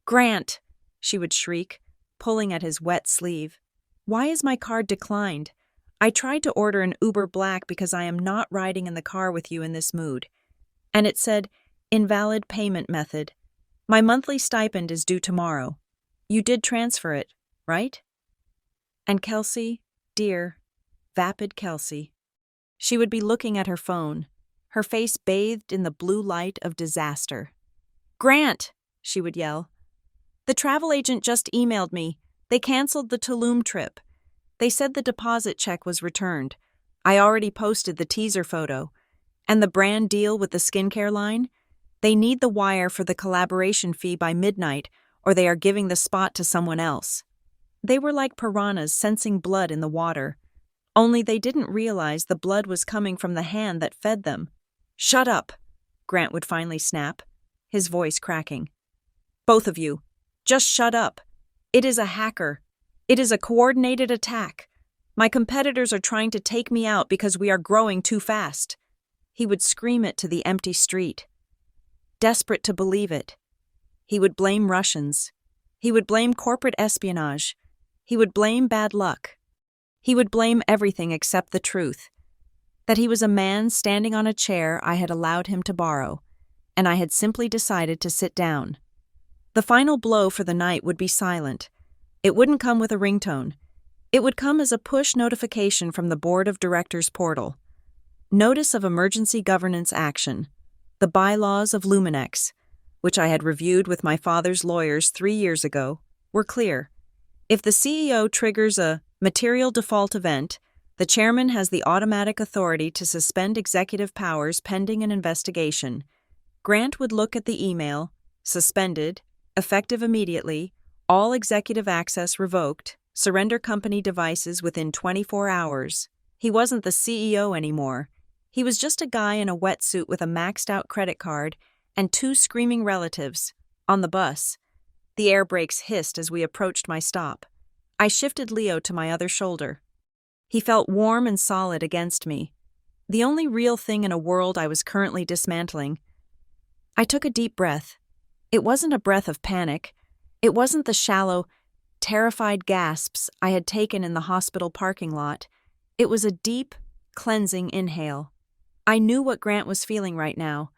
"Grant!" she would shriek, pulling at his wet sleeve. "Why is my card declined? I tried to order an Uber Black because I am not riding in the car with you in this mood. And it said, invalid payment method. My monthly stipend is due tomorrow. You did transfer it, right?" And Kelsey, dear, vapid Kelsey. She would be looking at her phone, her face bathed in the blue light of disaster. "Grant!" she would yell. "The travel agent just emailed me. They canceled the Tulum trip. They said the deposit check was returned. I already posted the teaser photo. And the brand deal with the skincare line? They need the wire for the collaboration fee by midnight, or they are giving the spot to someone else." They were like piranhas sensing blood in the water. Only they didn't realize the blood was coming from the hand that fed them. "Shut up," Grant would finally snap, his voice cracking. "Both of you, just shut up. It is a hacker. It is a coordinated attack. My competitors are trying to take me out because we are growing too fast." He would scream it to the empty street. Desperate to believe it. He would blame Russians. He would blame corporate espionage. He would blame bad luck. He would blame everything except the truth. That he was a man standing on a chair I had allowed him to borrow, and I had simply decided to sit down. The final blow for the night would be silent. It wouldn't come with a ringtone. It would come as a push notification from the board of directors portal. Notice of emergency governance action. The bylaws of Luminex, which I had reviewed with my father's lawyers 3 years ago, were clear. If the CEO triggers a material default event, the chairman has the automatic authority to suspend executive powers pending an investigation. Grant would look at the email, suspended, effective immediately, all executive access revoked, surrender company devices within 24 hours. He wasn't the CEO anymore. He was just a guy in a wetsuit with a maxed-out credit card and 2 screaming relatives. On the bus. The air brakes hissed as we approached my stop. I shifted Leo to my other shoulder. He felt warm and solid against me, the only real thing in a world I was currently dismantling. I took a deep breath. It wasn't a breath of panic. It wasn't the shallow, terrified gasps I had taken in the hospital parking lot. It was a deep, cleansing inhale. I knew what Grant was feeling right now.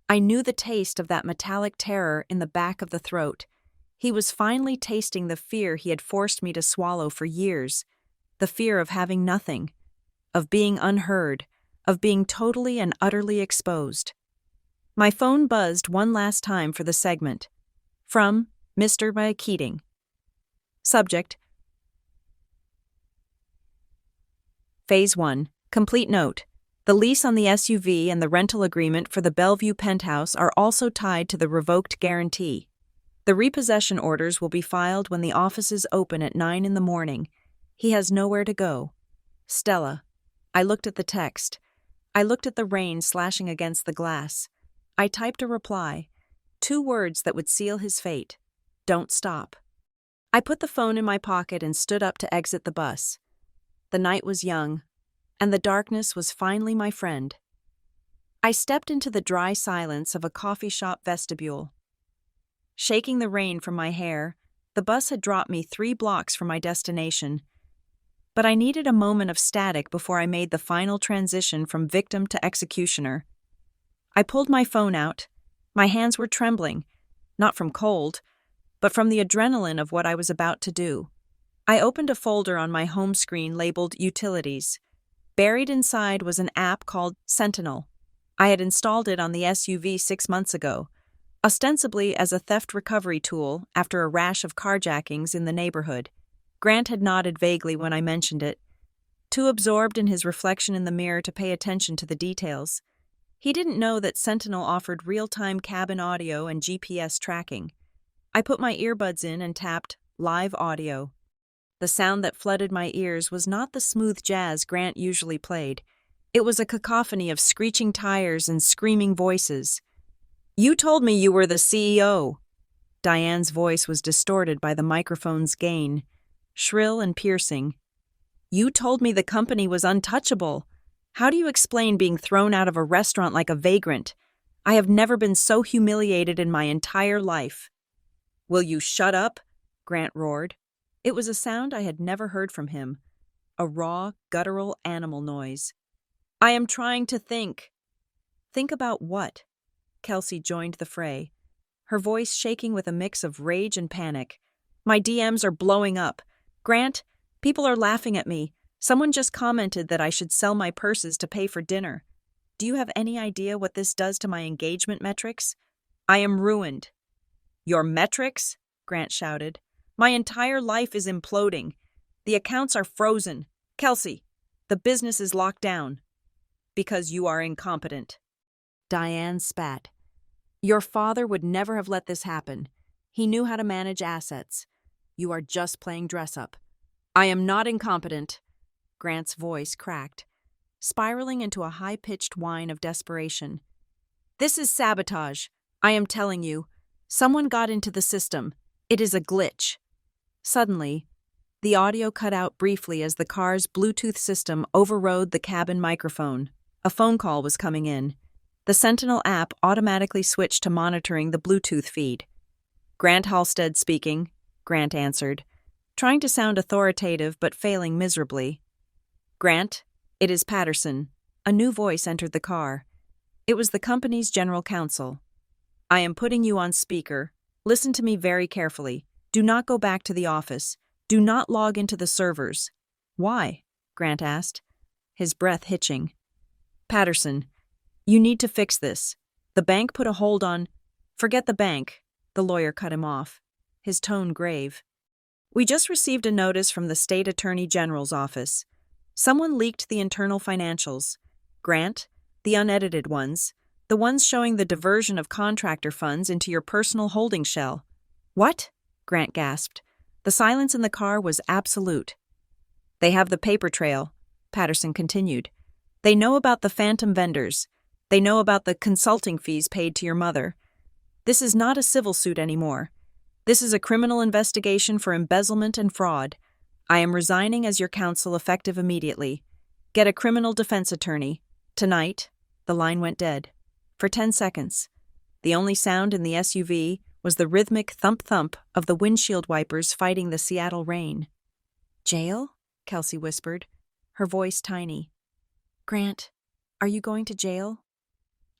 I knew the taste of that metallic terror in the back of the throat. He was finally tasting the fear he had forced me to swallow for years. The fear of having nothing, of being unheard, of being totally and utterly exposed. My phone buzzed one last time for the segment. From Mr. Keating. Subject: Phase 1. Complete note. The lease on the SUV and the rental agreement for the Bellevue penthouse are also tied to the revoked guarantee. The repossession orders will be filed when the offices open at 9 in the morning. He has nowhere to go. Stella. I looked at the text. I looked at the rain slashing against the glass. I typed a reply. 2 words that would seal his fate. Don't stop. I put the phone in my pocket and stood up to exit the bus. The night was young, and the darkness was finally my friend. I stepped into the dry silence of a coffee shop vestibule. Shaking the rain from my hair, the bus had dropped me 3 blocks from my destination. But I needed a moment of static before I made the final transition from victim to executioner. I pulled my phone out. My hands were trembling, not from cold, but from the adrenaline of what I was about to do. I opened a folder on my home screen labeled Utilities. Buried inside was an app called Sentinel. I had installed it on the SUV 6 months ago, ostensibly as a theft recovery tool after a rash of carjackings in the neighborhood. Grant had nodded vaguely when I mentioned it, too absorbed in his reflection in the mirror to pay attention to the details. He didn't know that Sentinel offered real-time cabin audio and GPS tracking. I put my earbuds in and tapped live audio. The sound that flooded my ears was not the smooth jazz Grant usually played. It was a cacophony of screeching tires and screaming voices. "You told me you were the CEO." Diane's voice was distorted by the microphone's gain, shrill and piercing. "You told me the company was untouchable. How do you explain being thrown out of a restaurant like a vagrant? I have never been so humiliated in my entire life." "Will you shut up?" Grant roared. It was a sound I had never heard from him, a raw, guttural animal noise. "I am trying to think." "Think about what?" Kelsey joined the fray, her voice shaking with a mix of rage and panic. "My DMs are blowing up. Grant, people are laughing at me. Someone just commented that I should sell my purses to pay for dinner. Do you have any idea what this does to my engagement metrics? I am ruined." "Your metrics?" Grant shouted. "My entire life is imploding. The accounts are frozen. Kelsey, the business is locked down." "Because you are incompetent." Diane spat. "Your father would never have let this happen. He knew how to manage assets. You are just playing dress-up." "I am not incompetent." Grant's voice cracked, spiraling into a high-pitched whine of desperation. "This is sabotage. I am telling you. Someone got into the system. It is a glitch." Suddenly, the audio cut out briefly as the car's Bluetooth system overrode the cabin microphone. A phone call was coming in. The Sentinel app automatically switched to monitoring the Bluetooth feed. "Grant Halstead speaking," Grant answered, trying to sound authoritative but failing miserably. "Grant, it is Patterson." A new voice entered the car. It was the company's general counsel. "I am putting you on speaker. Listen to me very carefully. Do not go back to the office. Do not log into the servers." "Why?" Grant asked, his breath hitching. "Patterson, you need to fix this. The bank put a hold on—" "Forget the bank," the lawyer cut him off, his tone grave. "We just received a notice from the State Attorney General's office. Someone leaked the internal financials. Grant, the unedited ones, the ones showing the diversion of contractor funds into your personal holding shell." "What?" Grant gasped. The silence in the car was absolute. "They have the paper trail," Patterson continued. "They know about the phantom vendors. They know about the consulting fees paid to your mother. This is not a civil suit anymore. This is a criminal investigation for embezzlement and fraud. I am resigning as your counsel effective immediately. Get a criminal defense attorney. Tonight." The line went dead. For 10 seconds. The only sound in the SUV was the rhythmic thump-thump of the windshield wipers fighting the Seattle rain. "Jail?" Kelsey whispered, her voice tiny. "Grant, are you going to jail?"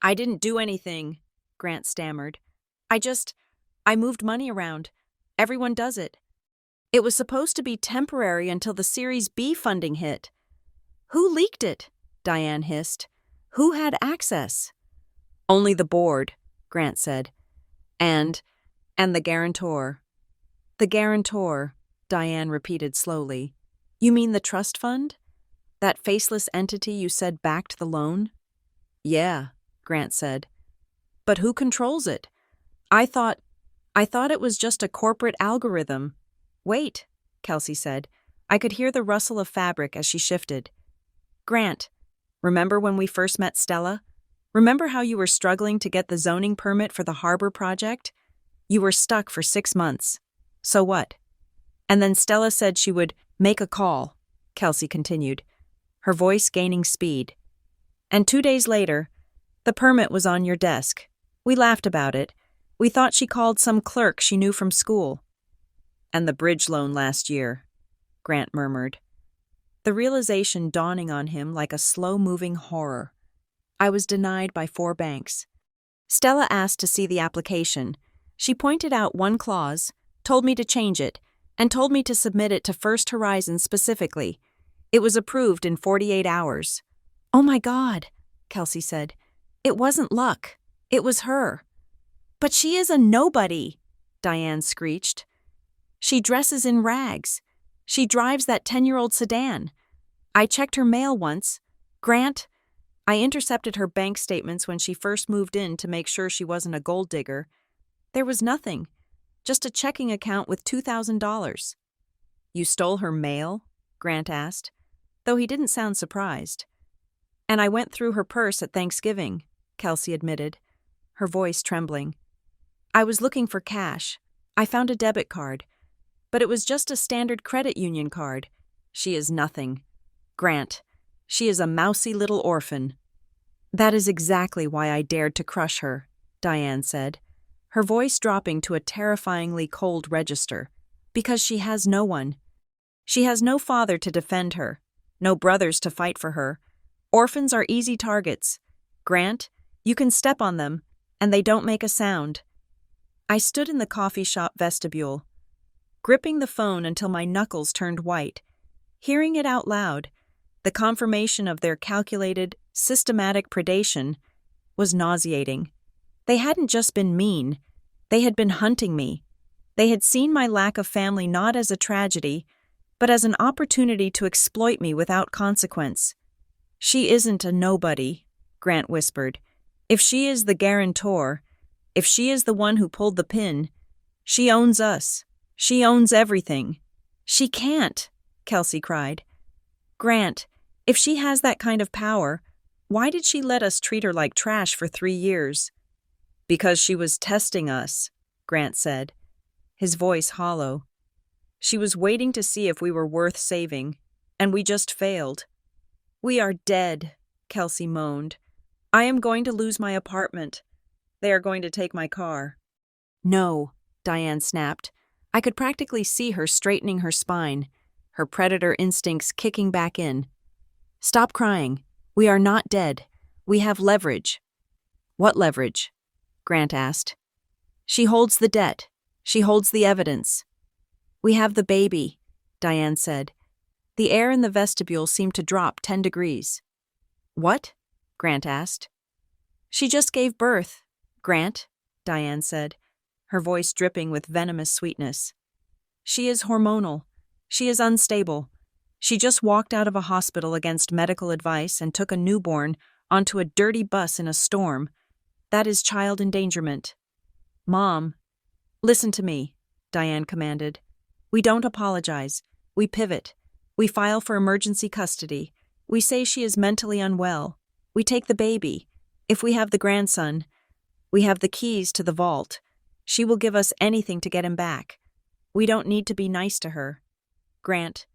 "I didn't do anything," Grant stammered. I moved money around. Everyone does it. It was supposed to be temporary until the Series B funding hit." "Who leaked it?" Diane hissed. "Who had access?" "Only the board," Grant said. And the guarantor." "The guarantor," Diane repeated slowly. "You mean the trust fund? That faceless entity you said backed the loan?" "Yeah," Grant said. "But who controls it? I thought it was just a corporate algorithm." "Wait," Kelsey said. I could hear the rustle of fabric as she shifted. "Grant, remember when we first met Stella? Remember how you were struggling to get the zoning permit for the harbor project? You were stuck for 6 months. So what? And then Stella said she would make a call," Kelsey continued, her voice gaining speed. "And 2 days later, the permit was on your desk. We laughed about it. We thought she called some clerk she knew from school." "And the bridge loan last year," Grant murmured, the realization dawning on him like a slow-moving horror. "I was denied by 4 banks. Stella asked to see the application. She pointed out one clause, told me to change it, and told me to submit it to First Horizon specifically. It was approved in 48 hours. "Oh my God," Kelsey said. "It wasn't luck. It was her." "But she is a nobody," Diane screeched. "She dresses in rags. She drives that 10-year-old sedan. I checked her mail once. Grant, I intercepted her bank statements when she first moved in to make sure she wasn't a gold digger. There was nothing. Just a checking account with $2,000. You stole her mail? Grant asked, though he didn't sound surprised. And I went through her purse at Thanksgiving, Kelsey admitted, her voice trembling. I was looking for cash. I found a debit card, but it was just a standard credit union card. She is nothing. Grant, she is a mousy little orphan. That is exactly why I dared to crush her, Diane said, her voice dropping to a terrifyingly cold register. Because she has no one. She has no father to defend her, no brothers to fight for her. Orphans are easy targets. Grant, you can step on them, and they don't make a sound. I stood in the coffee shop vestibule, gripping the phone until my knuckles turned white. Hearing it out loud, the confirmation of their calculated, systematic predation was nauseating. They hadn't just been mean, they had been hunting me. They had seen my lack of family not as a tragedy, but as an opportunity to exploit me without consequence. She isn't a nobody, Grant whispered. If she is the guarantor, if she is the one who pulled the pin, she owns us. She owns everything. She can't, Kelsey cried. Grant, if she has that kind of power, why did she let us treat her like trash for 3 years? Because she was testing us, Grant said, his voice hollow. She was waiting to see if we were worth saving, and we just failed. We are dead, Kelsey moaned. I am going to lose my apartment. They are going to take my car. No, Diane snapped. I could practically see her straightening her spine, her predator instincts kicking back in. Stop crying. We are not dead. We have leverage. What leverage? Grant asked. She holds the debt. She holds the evidence. We have the baby, Diane said. The air in the vestibule seemed to drop 10 degrees. What? Grant asked. She just gave birth, Grant, Diane said, her voice dripping with venomous sweetness. She is hormonal. She is unstable. She just walked out of a hospital against medical advice and took a newborn onto a dirty bus in a storm. That is child endangerment. Mom, listen to me, Diane commanded. We don't apologize. We pivot. We file for emergency custody. We say she is mentally unwell. We take the baby. If we have the grandson, we have the keys to the vault. She will give us anything to get him back. We don't need to be nice to her. Grant,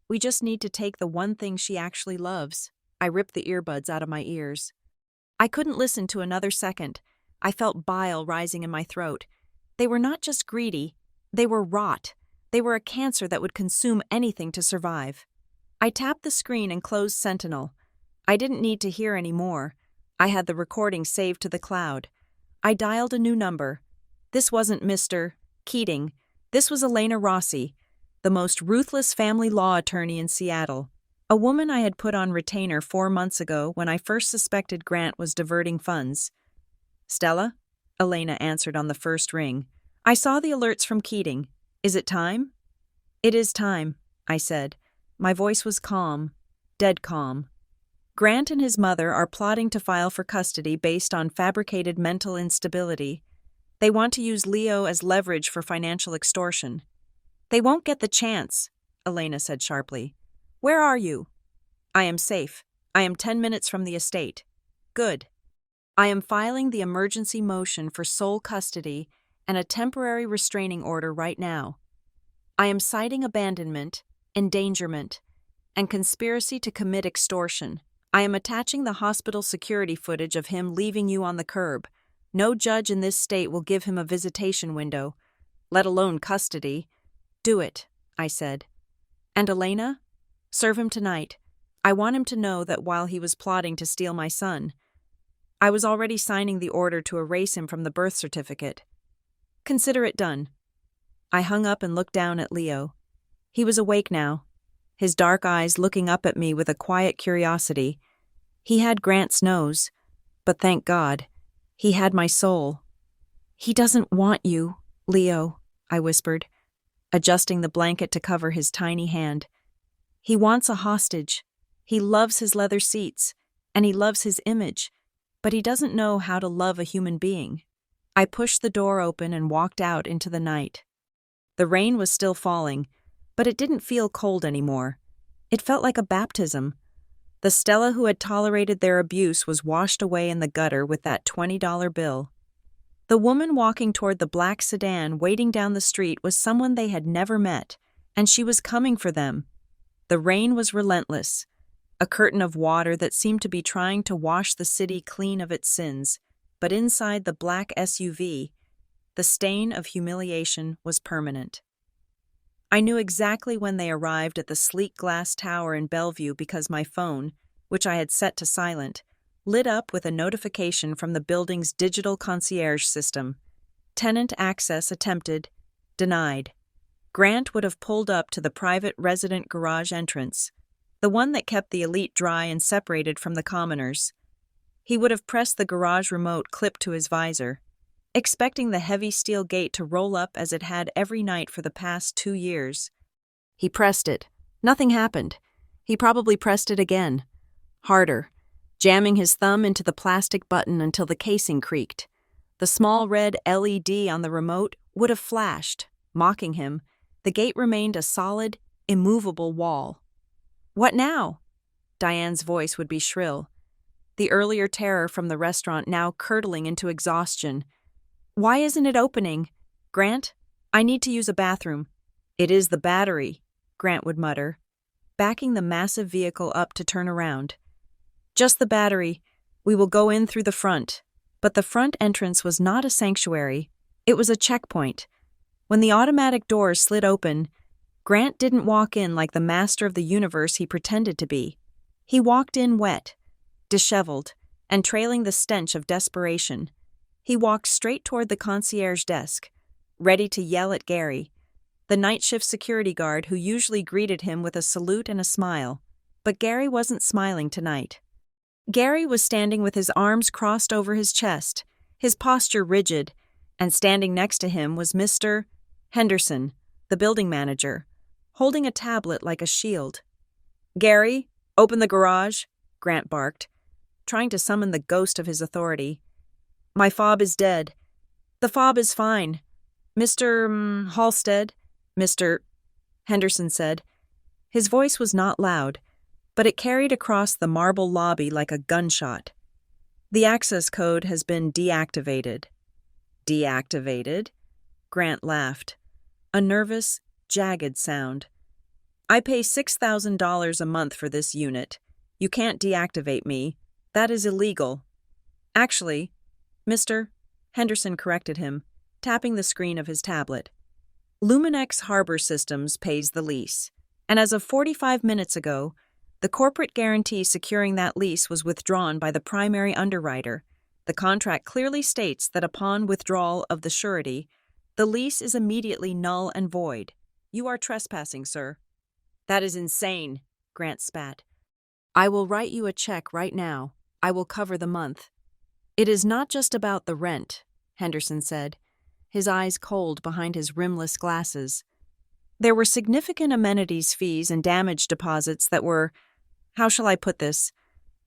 we just need to take the one thing she actually loves. I ripped the earbuds out of my ears. I couldn't listen to another second. I felt bile rising in my throat. They were not just greedy. They were rot. They were a cancer that would consume anything to survive. I tapped the screen and closed Sentinel. I didn't need to hear any more. I had the recording saved to the cloud. I dialed a new number. This wasn't Mr. Keating. This was Elena Rossi, the most ruthless family law attorney in Seattle, a woman I had put on retainer 4 months ago when I first suspected Grant was diverting funds. Stella? Elena answered on the first ring. I saw the alerts from Keating. Is it time? It is time, I said. My voice was calm, dead calm. Grant and his mother are plotting to file for custody based on fabricated mental instability. They want to use Leo as leverage for financial extortion. They won't get the chance, Elena said sharply. Where are you? I am safe. I am 10 minutes from the estate. Good. I am filing the emergency motion for sole custody and a temporary restraining order right now. I am citing abandonment, endangerment, and conspiracy to commit extortion. I am attaching the hospital security footage of him leaving you on the curb. No judge in this state will give him a visitation window, let alone custody. Do it, I said. And Elena? Serve him tonight. I want him to know that while he was plotting to steal my son, I was already signing the order to erase him from the birth certificate. Consider it done. I hung up and looked down at Leo. He was awake now, his dark eyes looking up at me with a quiet curiosity. He had Grant's nose, but thank God, he had my soul. He doesn't want you, Leo, I whispered, adjusting the blanket to cover his tiny hand. He wants a hostage. He loves his leather seats, and he loves his image, but he doesn't know how to love a human being. I pushed the door open and walked out into the night. The rain was still falling, but it didn't feel cold anymore. It felt like a baptism. The Stella who had tolerated their abuse was washed away in the gutter with that $20 bill. The woman walking toward the black sedan waiting down the street was someone they had never met, and she was coming for them. The rain was relentless, a curtain of water that seemed to be trying to wash the city clean of its sins, but inside the black SUV, the stain of humiliation was permanent. I knew exactly when they arrived at the sleek glass tower in Bellevue because my phone, which I had set to silent, lit up with a notification from the building's digital concierge system. Tenant access attempted. Denied. Grant would have pulled up to the private resident garage entrance, the one that kept the elite dry and separated from the commoners. He would have pressed the garage remote clipped to his visor, expecting the heavy steel gate to roll up as it had every night for the past 2 years. He pressed it. Nothing happened. He probably pressed it again. Harder, jamming his thumb into the plastic button until the casing creaked. The small red LED on the remote would have flashed, mocking him. The gate remained a solid, immovable wall. "What now?" Diane's voice would be shrill, the earlier terror from the restaurant now curdling into exhaustion. "Why isn't it opening? Grant, I need to use a bathroom." "It is the battery," Grant would mutter, backing the massive vehicle up to turn around. "Just the battery. We will go in through the front." But the front entrance was not a sanctuary. It was a checkpoint. When the automatic doors slid open, Grant didn't walk in like the master of the universe he pretended to be. He walked in wet, disheveled, and trailing the stench of desperation. He walked straight toward the concierge desk, ready to yell at Gary, the night shift security guard who usually greeted him with a salute and a smile. But Gary wasn't smiling tonight. Gary was standing with his arms crossed over his chest, his posture rigid, and standing next to him was Mr. Henderson, the building manager, holding a tablet like a shield. "Gary, open the garage," Grant barked, trying to summon the ghost of his authority. "My fob is dead." "The fob is fine. Mr. Halstead," Mr. Henderson said. His voice was not loud, but it carried across the marble lobby like a gunshot. "The access code has been deactivated." "Deactivated?" Grant laughed, a nervous, jagged sound. "I pay $6,000 a month for this unit. You can't deactivate me. That is illegal." "Actually," Mr. Henderson corrected him, tapping the screen of his tablet, "Luminex Harbor Systems pays the lease, and as of 45 minutes ago, the corporate guarantee securing that lease was withdrawn by the primary underwriter. The contract clearly states that upon withdrawal of the surety, the lease is immediately null and void. You are trespassing, sir." "That is insane," Grant spat. "I will write you a check right now. I will cover the month." "It is not just about the rent," Henderson said, his eyes cold behind his rimless glasses. "There were significant amenities fees and damage deposits that were, how shall I put this,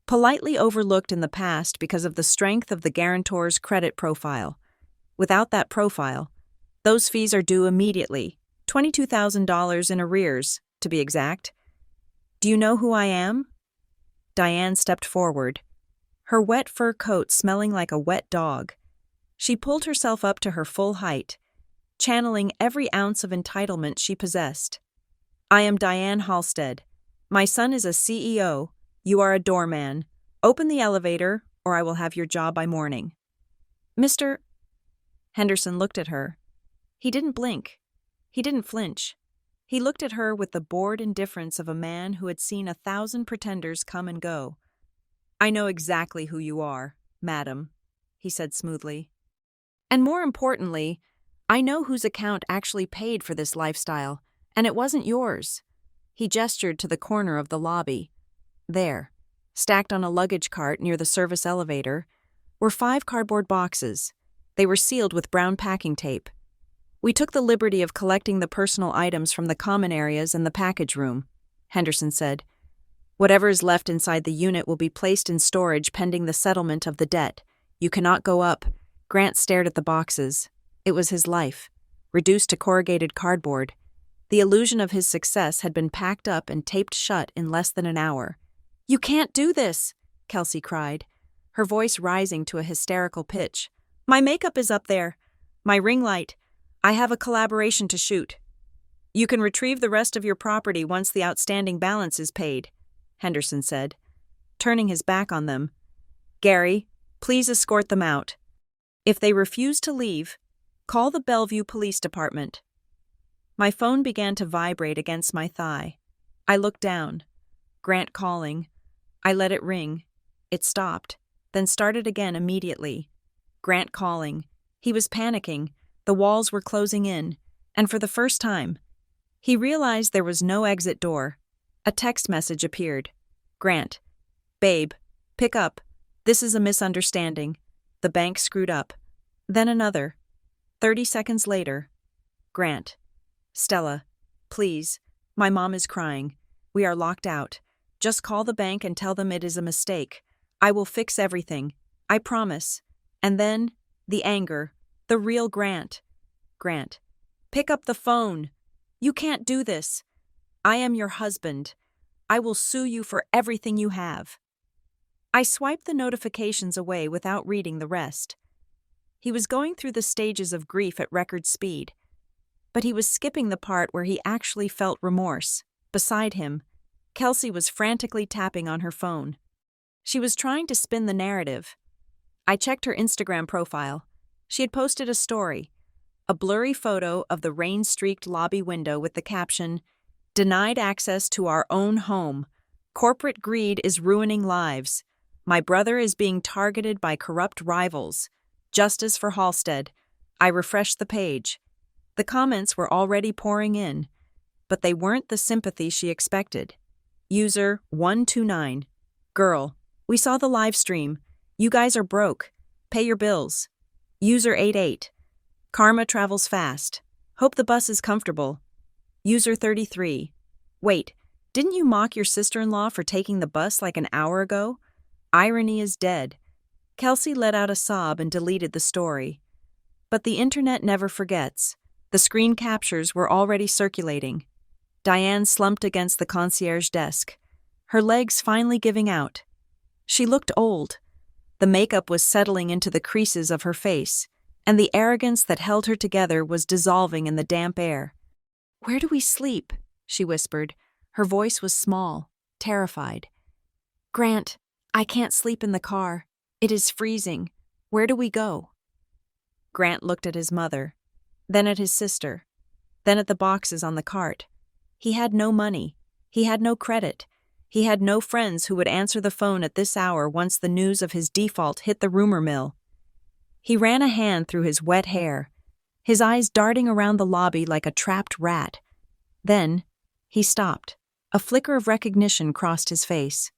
politely overlooked in the past because of the strength of the guarantor's credit profile. Without that profile, those fees are due immediately, $22,000 in arrears, to be exact. Do you know who I am?" Diane stepped forward, her wet fur coat smelling like a wet dog. She pulled herself up to her full height, channeling every ounce of entitlement she possessed. "I am Diane Halstead. My son is a CEO. You are a doorman. Open the elevator, or I will have your job by morning." "Mr. Henderson looked at her. He didn't blink. He didn't flinch. He looked at her with the bored indifference of a man who had seen 1,000 pretenders come and go. "I know exactly who you are, madam," he said smoothly. "And more importantly, I know whose account actually paid for this lifestyle, and it wasn't yours." He gestured to the corner of the lobby. There, stacked on a luggage cart near the service elevator, were 5 cardboard boxes. They were sealed with brown packing tape. "We took the liberty of collecting the personal items from the common areas and the package room," Henderson said. "Whatever is left inside the unit will be placed in storage pending the settlement of the debt. You cannot go up." Grant stared at the boxes. It was his life. reduced to corrugated cardboard. The illusion of his success had been packed up and taped shut in less than an hour. "You can't do this," Kelsey cried, her voice rising to a hysterical pitch. "My makeup is up there. My ring light. I have a collaboration to shoot." "You can retrieve the rest of your property once the outstanding balance is paid," Henderson said, turning his back on them. "Gary, please escort them out. If they refuse to leave, call the Bellevue Police Department." My phone began to vibrate against my thigh. I looked down. Grant calling. I let it ring. It stopped, then started again immediately. Grant calling. He was panicking. The walls were closing in, and for the first time, he realized there was no exit door. A text message appeared. "Grant. Babe, pick up. This is a misunderstanding. The bank screwed up." Then another. 30 seconds later. "Grant. Stella, please. My mom is crying. We are locked out. Just call the bank and tell them it is a mistake. I will fix everything. I promise." And then, the anger. The real Grant. "Grant. Pick up the phone. You can't do this. I am your husband. I will sue you for everything you have." I swiped the notifications away without reading the rest. He was going through the stages of grief at record speed, but he was skipping the part where he actually felt remorse. Beside him, Kelsey was frantically tapping on her phone. She was trying to spin the narrative. I checked her Instagram profile. She had posted a story, a blurry photo of the rain-streaked lobby window with the caption, "Denied access to our own home. Corporate greed is ruining lives. My brother is being targeted by corrupt rivals. Justice for Halstead." I refreshed the page. The comments were already pouring in, but they weren't the sympathy she expected. User 129. "Girl, we saw the live stream. You guys are broke. Pay your bills." User 88. "Karma travels fast. Hope the bus is comfortable." User 33. "Wait, didn't you mock your sister-in-law for taking the bus like an hour ago? Irony is dead." Kelsey let out a sob and deleted the story. But the internet never forgets. The screen captures were already circulating. Diane slumped against the concierge desk, her legs finally giving out. She looked old. The makeup was settling into the creases of her face, and the arrogance that held her together was dissolving in the damp air. "Where do we sleep?" she whispered. Her voice was small, terrified. "Grant, I can't sleep in the car. It is freezing. Where do we go?" Grant looked at his mother, then at his sister, then at the boxes on the cart. He had no money. He had no credit. He had no friends who would answer the phone at this hour once the news of his default hit the rumor mill. He ran a hand through his wet hair, his eyes darting around the lobby like a trapped rat. Then, he stopped. A flicker of recognition crossed his face.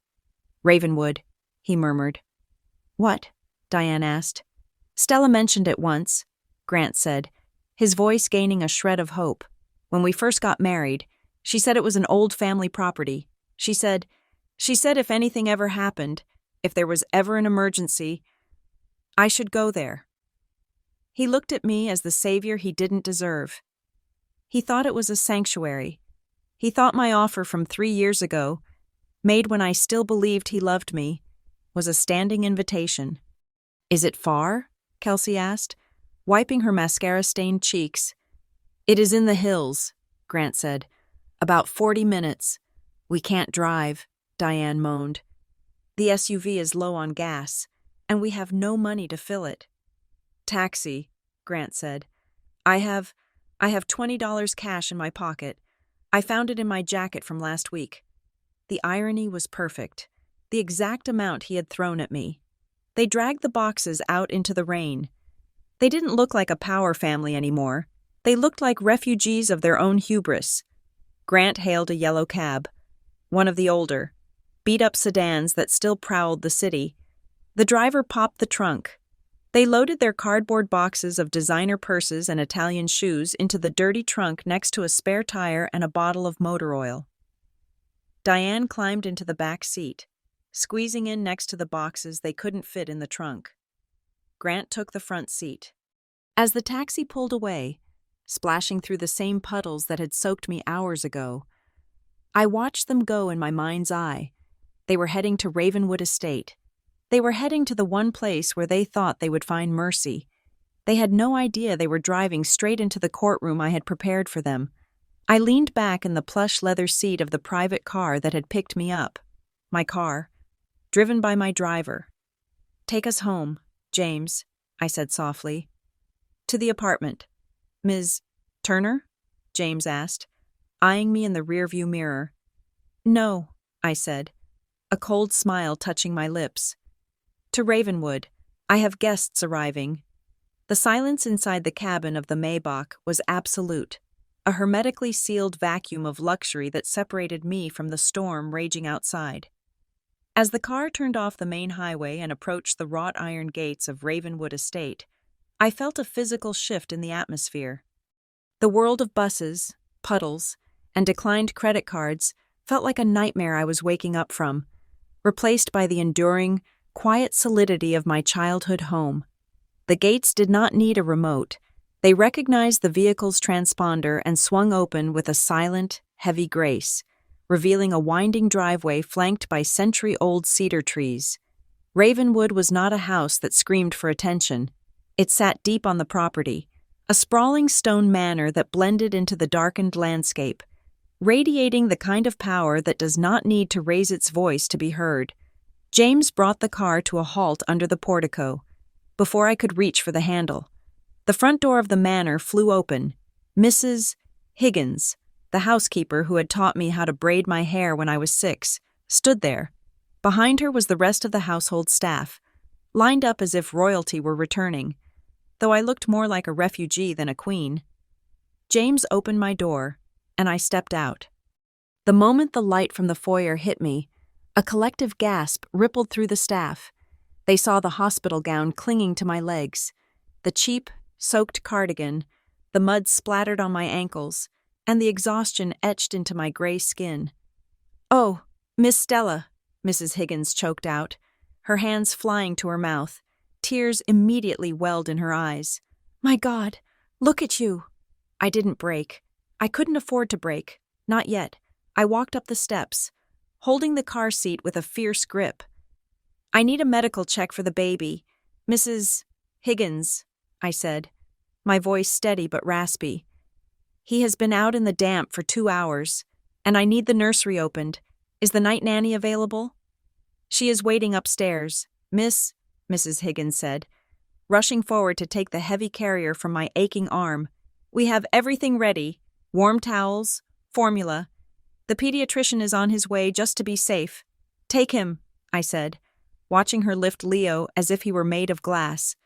"Ravenwood," he murmured. "What?" Diane asked. "Stella mentioned it once," Grant said, his voice gaining a shred of hope. "When we first got married, she said it was an old family property. She said if anything ever happened, if there was ever an emergency, I should go there." He looked at me as the savior he didn't deserve. He thought it was a sanctuary. He thought my offer from 3 years ago, made when I still believed he loved me, was a standing invitation. "Is it far?" Kelsey asked, wiping her mascara-stained cheeks. "It is in the hills," Grant said. "About 40 minutes. We can't drive," Diane moaned. "The SUV is low on gas, and we have no money to fill it." "Taxi," Grant said. I have $20 cash in my pocket. I found it in my jacket from last week." The irony was perfect, the exact amount he had thrown at me. They dragged the boxes out into the rain. They didn't look like a power family anymore. They looked like refugees of their own hubris. Grant hailed a yellow cab, one of the older, beat-up sedans that still prowled the city. The driver popped the trunk. They loaded their cardboard boxes of designer purses and Italian shoes into the dirty trunk next to a spare tire and a bottle of motor oil. Diane climbed into the back seat, squeezing in next to the boxes they couldn't fit in the trunk. Grant took the front seat. As the taxi pulled away, splashing through the same puddles that had soaked me hours ago. I watched them go in my mind's eye. They were heading to Ravenwood Estate. They were heading to the one place where they thought they would find mercy. They had no idea they were driving straight into the courtroom I had prepared for them. I leaned back in the plush leather seat of the private car that had picked me up. My car, driven by my driver. "Take us home, James," I said softly. "To the apartment." "Ms. Turner?" James asked, eyeing me in the rearview mirror. "No," I said, a cold smile touching my lips. "To Ravenwood. I have guests arriving." The silence inside the cabin of the Maybach was absolute, a hermetically sealed vacuum of luxury that separated me from the storm raging outside. As the car turned off the main highway and approached the wrought iron gates of Ravenwood Estate, I felt a physical shift in the atmosphere. The world of buses, puddles, and declined credit cards felt like a nightmare I was waking up from, replaced by the enduring, quiet solidity of my childhood home. The gates did not need a remote. They recognized the vehicle's transponder and swung open with a silent, heavy grace, revealing a winding driveway flanked by century-old cedar trees. Ravenwood was not a house that screamed for attention. It sat deep on the property, a sprawling stone manor that blended into the darkened landscape, radiating the kind of power that does not need to raise its voice to be heard. James brought the car to a halt under the portico, before I could reach for the handle. The front door of the manor flew open. Mrs. Higgins, the housekeeper who had taught me how to braid my hair when I was 6, stood there. Behind her was the rest of the household staff, lined up as if royalty were returning, though I looked more like a refugee than a queen. James opened my door, and I stepped out. The moment the light from the foyer hit me, a collective gasp rippled through the staff. They saw the hospital gown clinging to my legs, the cheap, soaked cardigan, the mud splattered on my ankles, and the exhaustion etched into my gray skin. "Oh, Miss Stella," Mrs. Higgins choked out, her hands flying to her mouth. Tears immediately welled in her eyes. "My God, look at you!" I didn't break. I couldn't afford to break. Not yet. I walked up the steps, holding the car seat with a fierce grip. "I need a medical check for the baby. Mrs. Higgins," I said, my voice steady but raspy. "He has been out in the damp for 2 hours, and I need the nursery opened. Is the night nanny available?" "She is waiting upstairs, Mrs. Higgins said, rushing forward to take the heavy carrier from my aching arm. "We have everything ready. Warm towels, formula. The pediatrician is on his way just to be safe. Take him," I said, watching her lift Leo as if he were made of glass.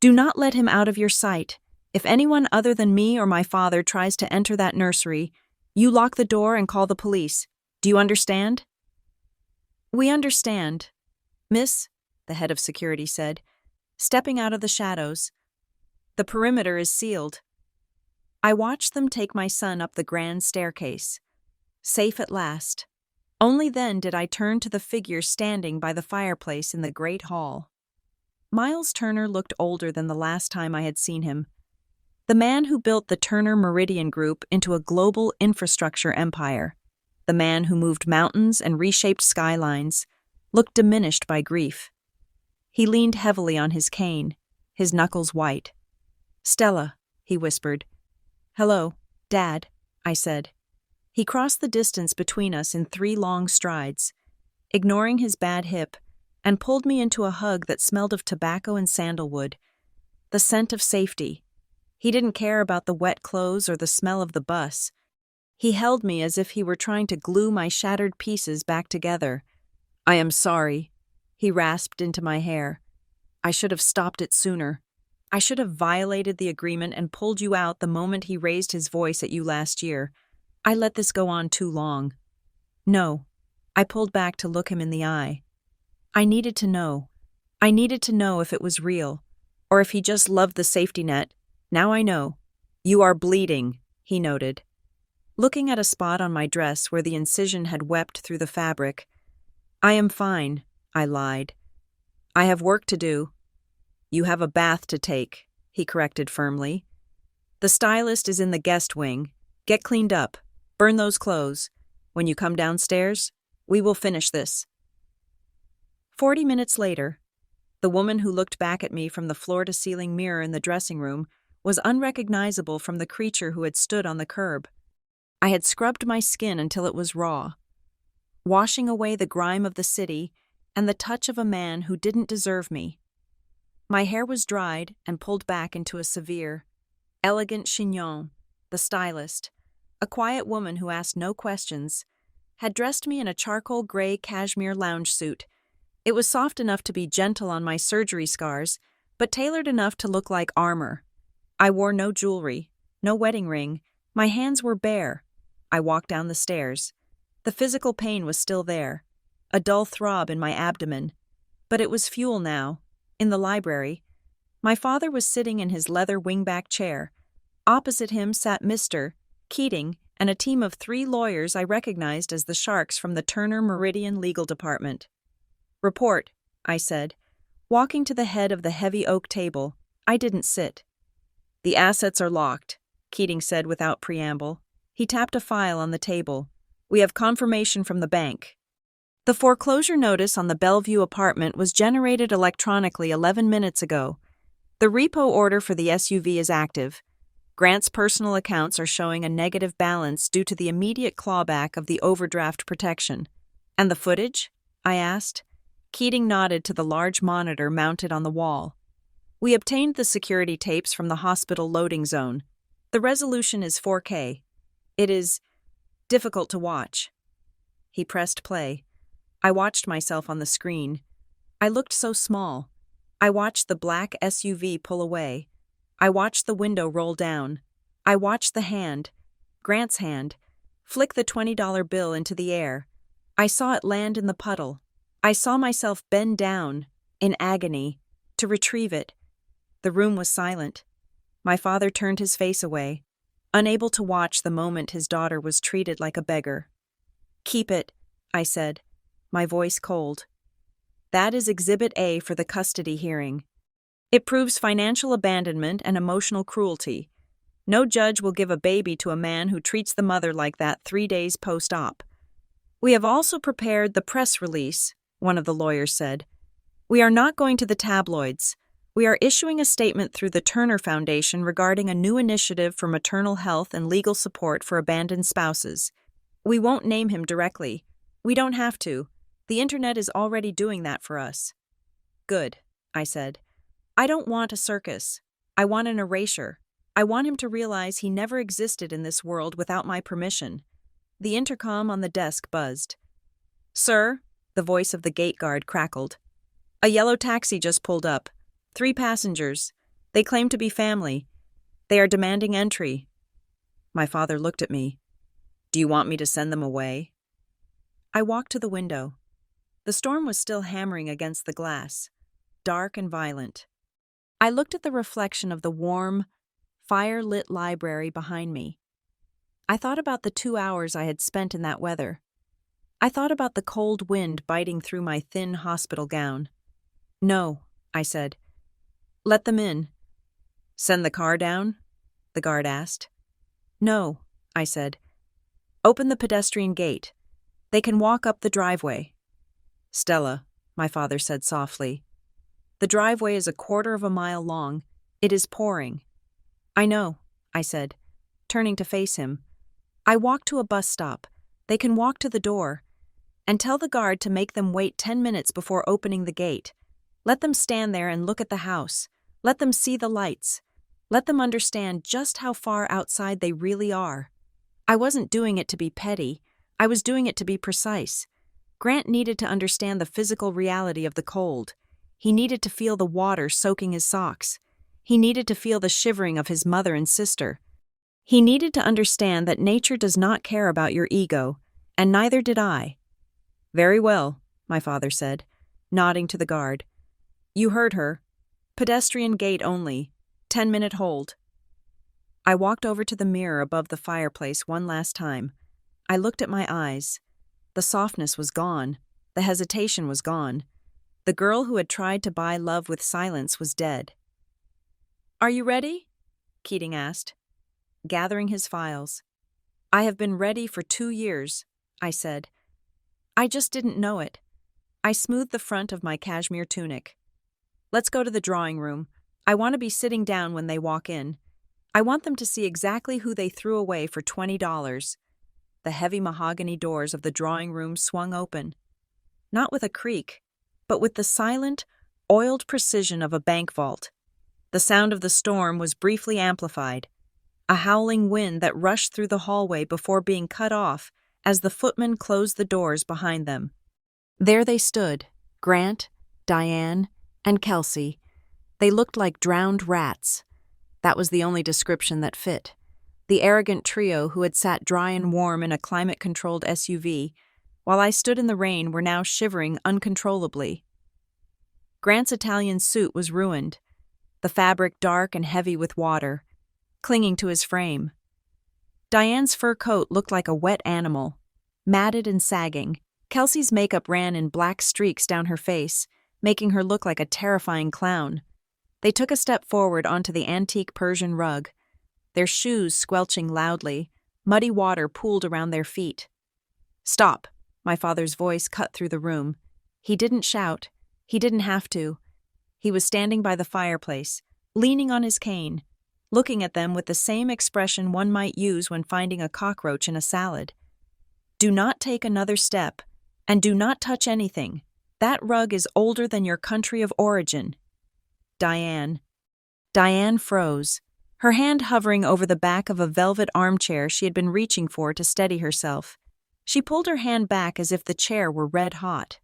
"Do not let him out of your sight. If anyone other than me or my father tries to enter that nursery, you lock the door and call the police. Do you understand?" "We understand, Miss," the head of security said, stepping out of the shadows. "The perimeter is sealed." I watched them take my son up the grand staircase. Safe at last. Only then did I turn to the figure standing by the fireplace in the great hall. Miles Turner looked older than the last time I had seen him. The man who built the Turner Meridian Group into a global infrastructure empire, the man who moved mountains and reshaped skylines, looked diminished by grief. He leaned heavily on his cane, his knuckles white. "Stella," he whispered. "Hello, Dad," I said. He crossed the distance between us in 3 long strides, ignoring his bad hip, and pulled me into a hug that smelled of tobacco and sandalwood, the scent of safety. He didn't care about the wet clothes or the smell of the bus. He held me as if he were trying to glue my shattered pieces back together. "I am sorry," he rasped into my hair. "I should have stopped it sooner. I should have violated the agreement and pulled you out the moment he raised his voice at you last year. I let this go on too long." "No." I pulled back to look him in the eye. I needed to know. I needed to know if it was real, or if he just loved the safety net. "Now I know." "You are bleeding," he noted, looking at a spot on my dress where the incision had wept through the fabric. "I am fine," I lied. "I have work to do." "You have a bath to take," he corrected firmly. The stylist is in the guest wing. Get cleaned up. Burn those clothes. When you come downstairs, we will finish this." 40 minutes later, the woman who looked back at me from the floor-to-ceiling mirror in the dressing room was unrecognizable from the creature who had stood on the curb. I had scrubbed my skin until it was raw, washing away the grime of the city and the touch of a man who didn't deserve me. My hair was dried and pulled back into a severe, elegant chignon. The stylist, a quiet woman who asked no questions, had dressed me in a charcoal gray cashmere lounge suit. It was soft enough to be gentle on my surgery scars, but tailored enough to look like armor. I wore no jewelry, no wedding ring. My hands were bare. I walked down the stairs. The physical pain was still there, a dull throb in my abdomen. But it was fuel now. In the library, my father was sitting in his leather wingback chair. Opposite him sat Mr. Keating and a team of 3 lawyers I recognized as the Sharks from the Turner Meridian Legal Department. "Report," I said, walking to the head of the heavy oak table. I didn't sit. "The assets are locked," Keating said without preamble. He tapped a file on the table. "We have confirmation from the bank." The foreclosure notice on the Bellevue apartment was generated electronically 11 minutes ago. The repo order for the SUV is active. Grant's personal accounts are showing a negative balance due to the immediate clawback of the overdraft protection. "And the footage?" I asked. Keating nodded to the large monitor mounted on the wall. "We obtained the security tapes from the hospital loading zone. The resolution is 4K. It is difficult to watch." He pressed play. I watched myself on the screen. I looked so small. I watched the black SUV pull away. I watched the window roll down. I watched the hand, Grant's hand, flick the $20 bill into the air. I saw it land in the puddle. I saw myself bend down, in agony, to retrieve it. The room was silent. My father turned his face away, unable to watch the moment his daughter was treated like a beggar. "Keep it," I said, my voice cold. "That is Exhibit A for the custody hearing. It proves financial abandonment and emotional cruelty. No judge will give a baby to a man who treats the mother like that 3 days post-op." "We have also prepared the press release," one of the lawyers said. "We are not going to the tabloids. We are issuing a statement through the Turner Foundation regarding a new initiative for maternal health and legal support for abandoned spouses. We won't name him directly. We don't have to. The internet is already doing that for us." "Good," I said. "I don't want a circus. I want an erasure. I want him to realize he never existed in this world without my permission." The intercom on the desk buzzed. "Sir," the voice of the gate guard crackled. "A yellow taxi just pulled up. 3 passengers. They claim to be family. They are demanding entry." My father looked at me. "Do you want me to send them away?" I walked to the window. The storm was still hammering against the glass, dark and violent. I looked at the reflection of the warm, fire-lit library behind me. I thought about the 2 hours I had spent in that weather. I thought about the cold wind biting through my thin hospital gown. "No," I said. "Let them in." "Send the car down?" the guard asked. "No," I said. "Open the pedestrian gate. They can walk up the driveway." "Stella," my father said softly. "The driveway is 1/4 of a mile long. It is pouring." "I know," I said, turning to face him. "I walked to a bus stop. They can walk to the door. And tell the guard to make them wait 10 minutes before opening the gate. Let them stand there and look at the house. Let them see the lights. Let them understand just how far outside they really are." I wasn't doing it to be petty. I was doing it to be precise. Grant needed to understand the physical reality of the cold. He needed to feel the water soaking his socks. He needed to feel the shivering of his mother and sister. He needed to understand that nature does not care about your ego, and neither did I. "Very well," my father said, nodding to the guard. "You heard her. Pedestrian gate only. 10-minute hold." I walked over to the mirror above the fireplace one last time. I looked at my eyes. The softness was gone. The hesitation was gone. The girl who had tried to buy love with silence was dead. "Are you ready?" Keating asked. gathering his files. "I have been ready for 2 years," I said. "I just didn't know it." I smoothed the front of my cashmere tunic. "Let's go to the drawing room. I want to be sitting down when they walk in. I want them to see exactly who they threw away for $20. The heavy mahogany doors of the drawing room swung open. Not with a creak, but with the silent, oiled precision of a bank vault. The sound of the storm was briefly amplified, a howling wind that rushed through the hallway before being cut off as the footman closed the doors behind them. There they stood, Grant, Diane, and Kelsey. They looked like drowned rats. That was the only description that fit. The arrogant trio who had sat dry and warm in a climate-controlled SUV, while I stood in the rain, were now shivering uncontrollably. Grant's Italian suit was ruined, the fabric dark and heavy with water, clinging to his frame. Diane's fur coat looked like a wet animal, matted and sagging. Kelsey's makeup ran in black streaks down her face, making her look like a terrifying clown. They took a step forward onto the antique Persian rug, their shoes squelching loudly, muddy water pooled around their feet. "Stop," my father's voice cut through the room. He didn't shout. He didn't have to. He was standing by the fireplace, leaning on his cane, looking at them with the same expression one might use when finding a cockroach in a salad. "Do not take another step, and do not touch anything. That rug is older than your country of origin." Diane. Diane froze, her hand hovering over the back of a velvet armchair she had been reaching for to steady herself. She pulled her hand back as if the chair were red hot.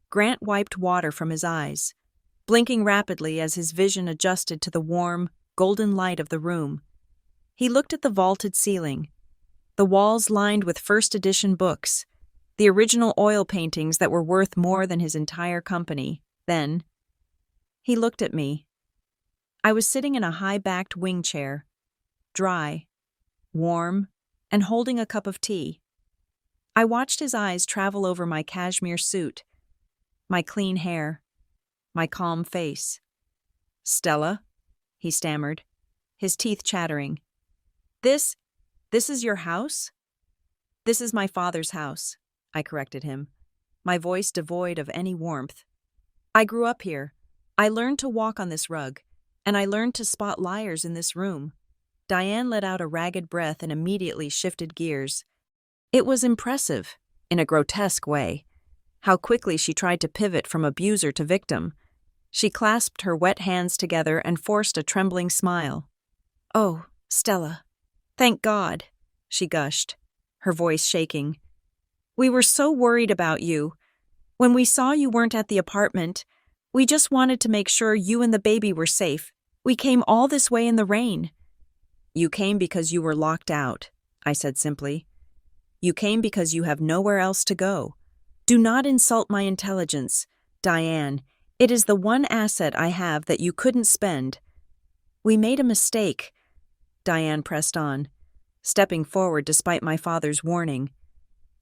Grant wiped water from his eyes, blinking rapidly as his vision adjusted to the warm, golden light of the room. He looked at the vaulted ceiling, the walls lined with first-edition books, the original oil paintings that were worth more than his entire company. Then, he looked at me. I was sitting in a high-backed wing chair, dry, warm, and holding a cup of tea. I watched his eyes travel over my cashmere suit, my clean hair, my calm face. "Stella," he stammered, his teeth chattering. This is your house?" "This is my father's house," I corrected him, my voice devoid of any warmth. "I grew up here. I learned to walk on this rug, and I learned to spot liars in this room." Diane let out a ragged breath and immediately shifted gears. It was impressive, in a grotesque way, how quickly she tried to pivot from abuser to victim. She clasped her wet hands together and forced a trembling smile. "Oh, Stella, thank God," she gushed, her voice shaking. "We were so worried about you. When we saw you weren't at the apartment, we just wanted to make sure you and the baby were safe. We came all this way in the rain." "You came because you were locked out," I said simply. "You came because you have nowhere else to go. Do not insult my intelligence, Diane. It is the one asset I have that you couldn't spend." "We made a mistake," Diane pressed on, stepping forward despite my father's warning.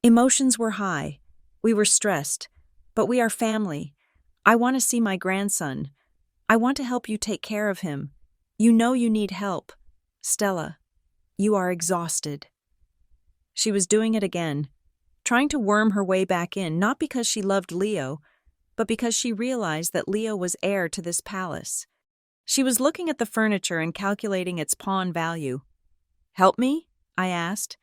"Emotions were high. We were stressed. But we are family. I want to see my grandson. I want to help you take care of him. You know you need help. Stella, you are exhausted." She was doing it again, trying to worm her way back in, not because she loved Leo, but because she realized that Leo was heir to this palace. She was looking at the furniture and calculating its pawn value. "Help me?" I asked,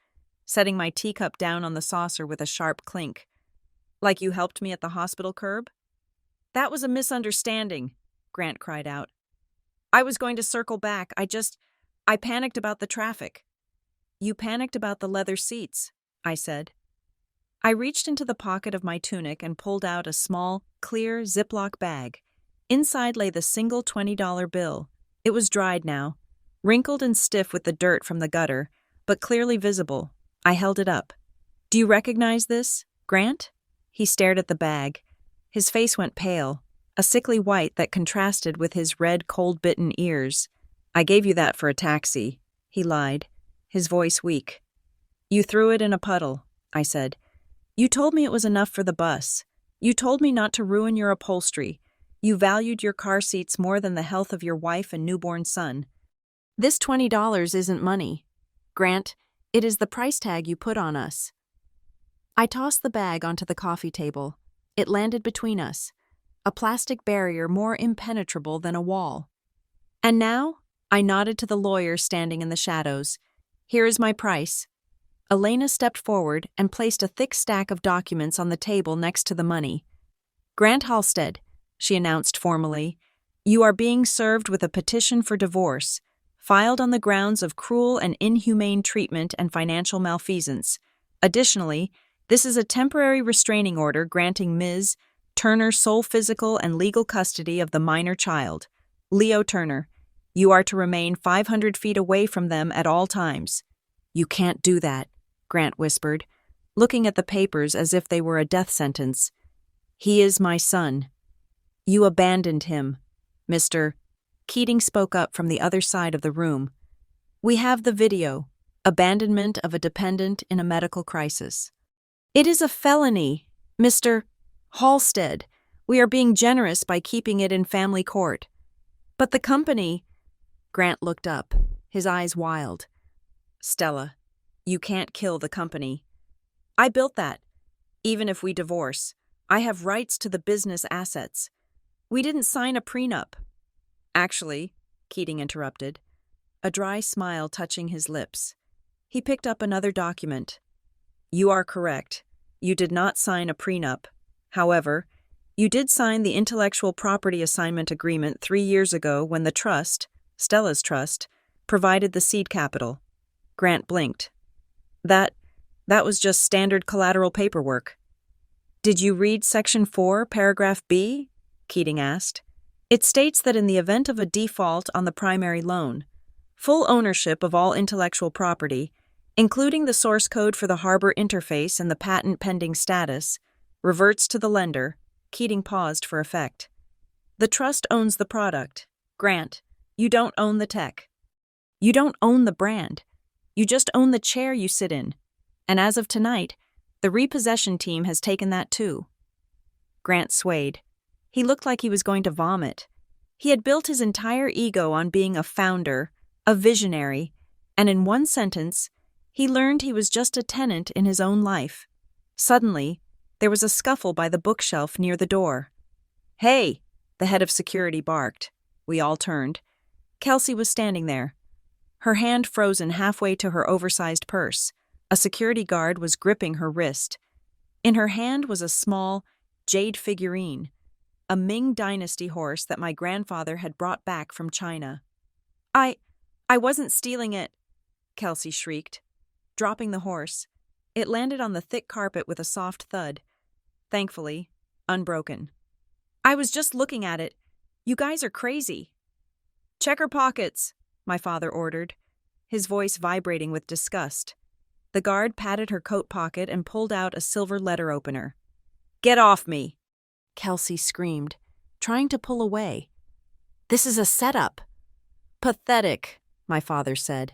setting my teacup down on the saucer with a sharp clink. "Like you helped me at the hospital curb?" "That was a misunderstanding," Grant cried out. "I was going to circle back. I panicked about the traffic." "You panicked about the leather seats," I said. I reached into the pocket of my tunic and pulled out a small, clear Ziploc bag. Inside lay the single $20 bill. It was dried now, wrinkled and stiff with the dirt from the gutter, but clearly visible. I held it up. "Do you recognize this, Grant?" He stared at the bag. His face went pale, a sickly white that contrasted with his red, cold-bitten ears. "I gave you that for a taxi," he lied, his voice weak. "You threw it in a puddle," I said. "You told me it was enough for the bus. You told me not to ruin your upholstery. You valued your car seats more than the health of your wife and newborn son." This $20 isn't money. Grant, it is the price tag you put on us. I tossed the bag onto the coffee table. It landed between us, a plastic barrier more impenetrable than a wall. And now, I nodded to the lawyer standing in the shadows. Here is my price. Elena stepped forward and placed a thick stack of documents on the table next to the money. Grant Halstead, she announced formally, you are being served with a petition for divorce, filed on the grounds of cruel and inhumane treatment and financial malfeasance. Additionally, this is a temporary restraining order granting Ms. Turner sole physical and legal custody of the minor child, Leo Turner. You are to remain 500 feet away from them at all times. You can't do that, Grant whispered, looking at the papers as if they were a death sentence. He is my son. You abandoned him, Mr. Keating spoke up from the other side of the room. We have the video. Abandonment of a dependent in a medical crisis. It is a felony, Mr. Halstead. We are being generous by keeping it in family court. But the company... Grant looked up, his eyes wild. Stella, you can't kill the company. I built that. Even if we divorce, I have rights to the business assets. We didn't sign a prenup. Actually, Keating interrupted, a dry smile touching his lips. He picked up another document. You are correct. You did not sign a prenup. However, you did sign the intellectual property assignment agreement 3 years ago when the trust, Stella's trust, provided the seed capital. Grant blinked. That was just standard collateral paperwork. Did you read Section 4, Paragraph B? Keating asked. It states that in the event of a default on the primary loan, full ownership of all intellectual property, including the source code for the harbor interface and the patent pending status, reverts to the lender. Keating paused for effect. The trust owns the product. Grant, you don't own the tech. You don't own the brand. You just own the chair you sit in. And as of tonight, the repossession team has taken that too. Grant swayed. He looked like he was going to vomit. He had built his entire ego on being a founder, a visionary, and in one sentence, he learned he was just a tenant in his own life. Suddenly, there was a scuffle by the bookshelf near the door. Hey, the head of security barked. We all turned. Kelsey was standing there, her hand frozen halfway to her oversized purse. A security guard was gripping her wrist. In her hand was a small, jade figurine, a Ming Dynasty horse that my grandfather had brought back from China. I wasn't stealing it, Kelsey shrieked. Dropping the horse, it landed on the thick carpet with a soft thud. Thankfully, unbroken. I was just looking at it. You guys are crazy. Check her pockets, my father ordered, his voice vibrating with disgust. The guard patted her coat pocket and pulled out a silver letter opener. Get off me, Kelsey screamed, trying to pull away. This is a setup. Pathetic, my father said.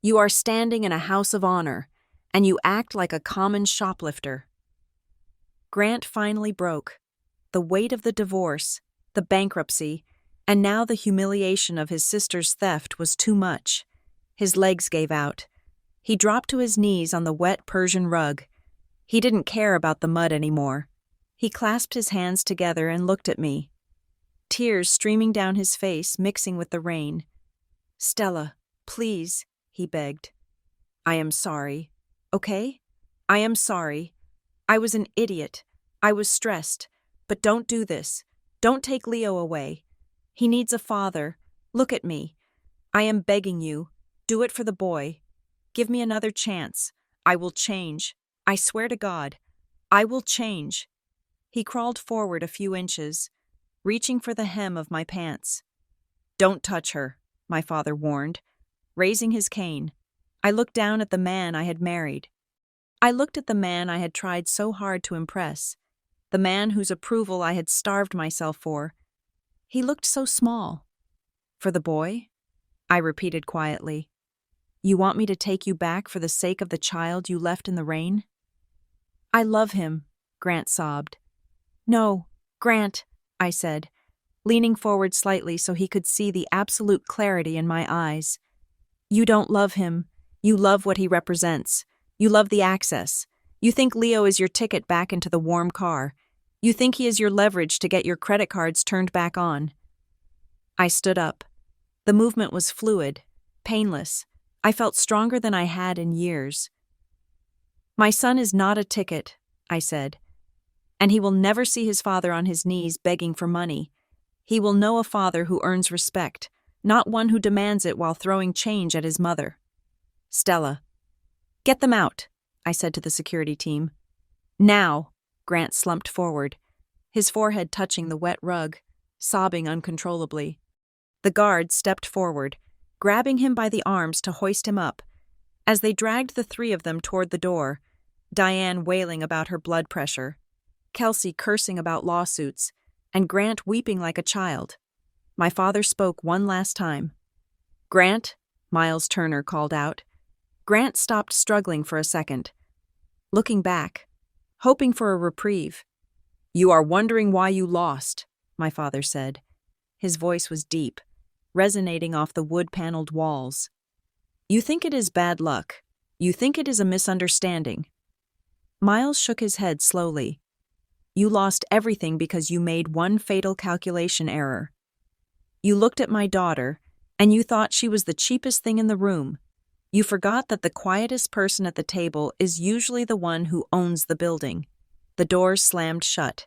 You are standing in a house of honor, and you act like a common shoplifter. Grant finally broke. The weight of the divorce, the bankruptcy, and now the humiliation of his sister's theft was too much. His legs gave out. He dropped to his knees on the wet Persian rug. He didn't care about the mud anymore. He clasped his hands together and looked at me. Tears streaming down his face, mixing with the rain. Stella, please, he begged. I am sorry, okay? I am sorry. I was an idiot. I was stressed. But don't do this. Don't take Leo away. He needs a father. Look at me. I am begging you. Do it for the boy. Give me another chance. I will change. I swear to God. I will change. He crawled forward a few inches, reaching for the hem of my pants. Don't touch her, my father warned, raising his cane. I looked down at the man I had married. I looked at the man I had tried so hard to impress, the man whose approval I had starved myself for. He looked so small. For the boy? I repeated quietly. You want me to take you back for the sake of the child you left in the rain? I love him, Grant sobbed. No, Grant, I said. leaning forward slightly so he could see the absolute clarity in my eyes. You don't love him. You love what he represents. You love the access. You think Leo is your ticket back into the warm car. You think he is your leverage to get your credit cards turned back on. I stood up. The movement was fluid, painless. I felt stronger than I had in years. My son is not a ticket, I said, and he will never see his father on his knees begging for money. He will know a father who earns respect, not one who demands it while throwing change at his mother. Stella. Get them out, I said to the security team. Now, Grant slumped forward, his forehead touching the wet rug, sobbing uncontrollably. The guards stepped forward, grabbing him by the arms to hoist him up. As they dragged the three of them toward the door, Diane wailing about her blood pressure, Kelsey cursing about lawsuits, and Grant weeping like a child. My father spoke one last time. Grant, Miles Turner called out. Grant stopped struggling for a second, looking back, hoping for a reprieve. You are wondering why you lost, my father said. His voice was deep, resonating off the wood-paneled walls. You think it is bad luck. You think it is a misunderstanding. Miles shook his head slowly. You lost everything because you made one fatal calculation error. You looked at my daughter, and you thought she was the cheapest thing in the room. You forgot that the quietest person at the table is usually the one who owns the building. The doors slammed shut.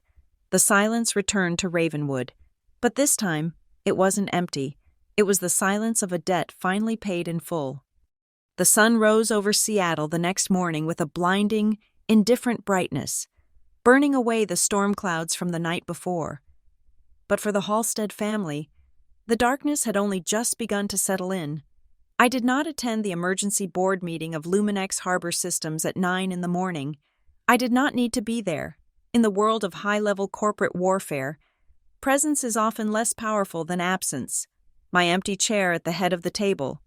The silence returned to Ravenwood. But this time, it wasn't empty. It was the silence of a debt finally paid in full. The sun rose over Seattle the next morning with a blinding, indifferent brightness, burning away the storm clouds from the night before. But for the Halstead family, the darkness had only just begun to settle in. I did not attend the emergency board meeting of Luminex Harbor Systems at 9 in the morning. I did not need to be there. In the world of high-level corporate warfare, presence is often less powerful than absence. My empty chair at the head of the table,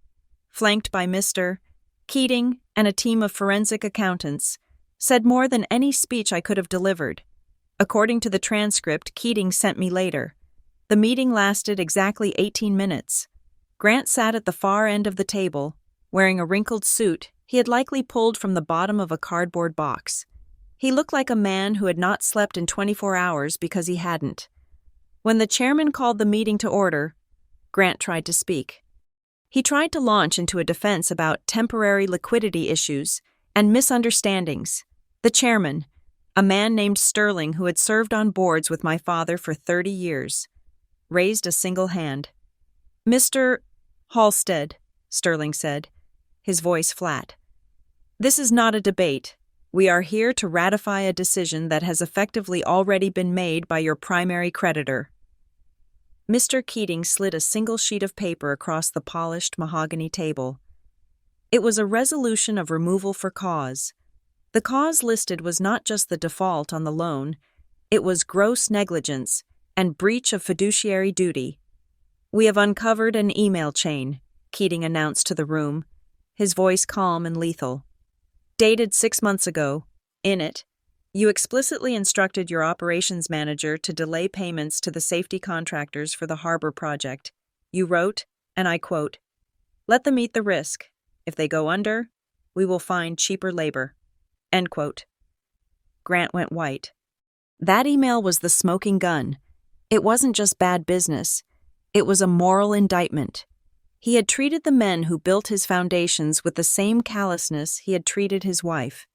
flanked by Mr. Keating and a team of forensic accountants, said more than any speech I could have delivered. According to the transcript Keating sent me later, the meeting lasted exactly 18 minutes. Grant sat at the far end of the table, wearing a wrinkled suit he had likely pulled from the bottom of a cardboard box. He looked like a man who had not slept in 24 hours because he hadn't. When the chairman called the meeting to order, Grant tried to speak. He tried to launch into a defense about temporary liquidity issues and misunderstandings. The chairman, a man named Sterling who had served on boards with my father for 30 years, raised a single hand. Mr. Halstead, Sterling said, his voice flat. This is not a debate. We are here to ratify a decision that has effectively already been made by your primary creditor. Mr. Keating slid a single sheet of paper across the polished mahogany table. It was a resolution of removal for cause. The cause listed was not just the default on the loan, it was gross negligence and breach of fiduciary duty. We have uncovered an email chain, Keating announced to the room, his voice calm and lethal. Dated 6 months ago, in it, you explicitly instructed your operations manager to delay payments to the safety contractors for the harbor project. You wrote, and I quote, "Let them eat the risk. If they go under, we will find cheaper labor." End quote. Grant went white. That email was the smoking gun. It wasn't just bad business. It was a moral indictment. He had treated the men who built his foundations with the same callousness he had treated his wife.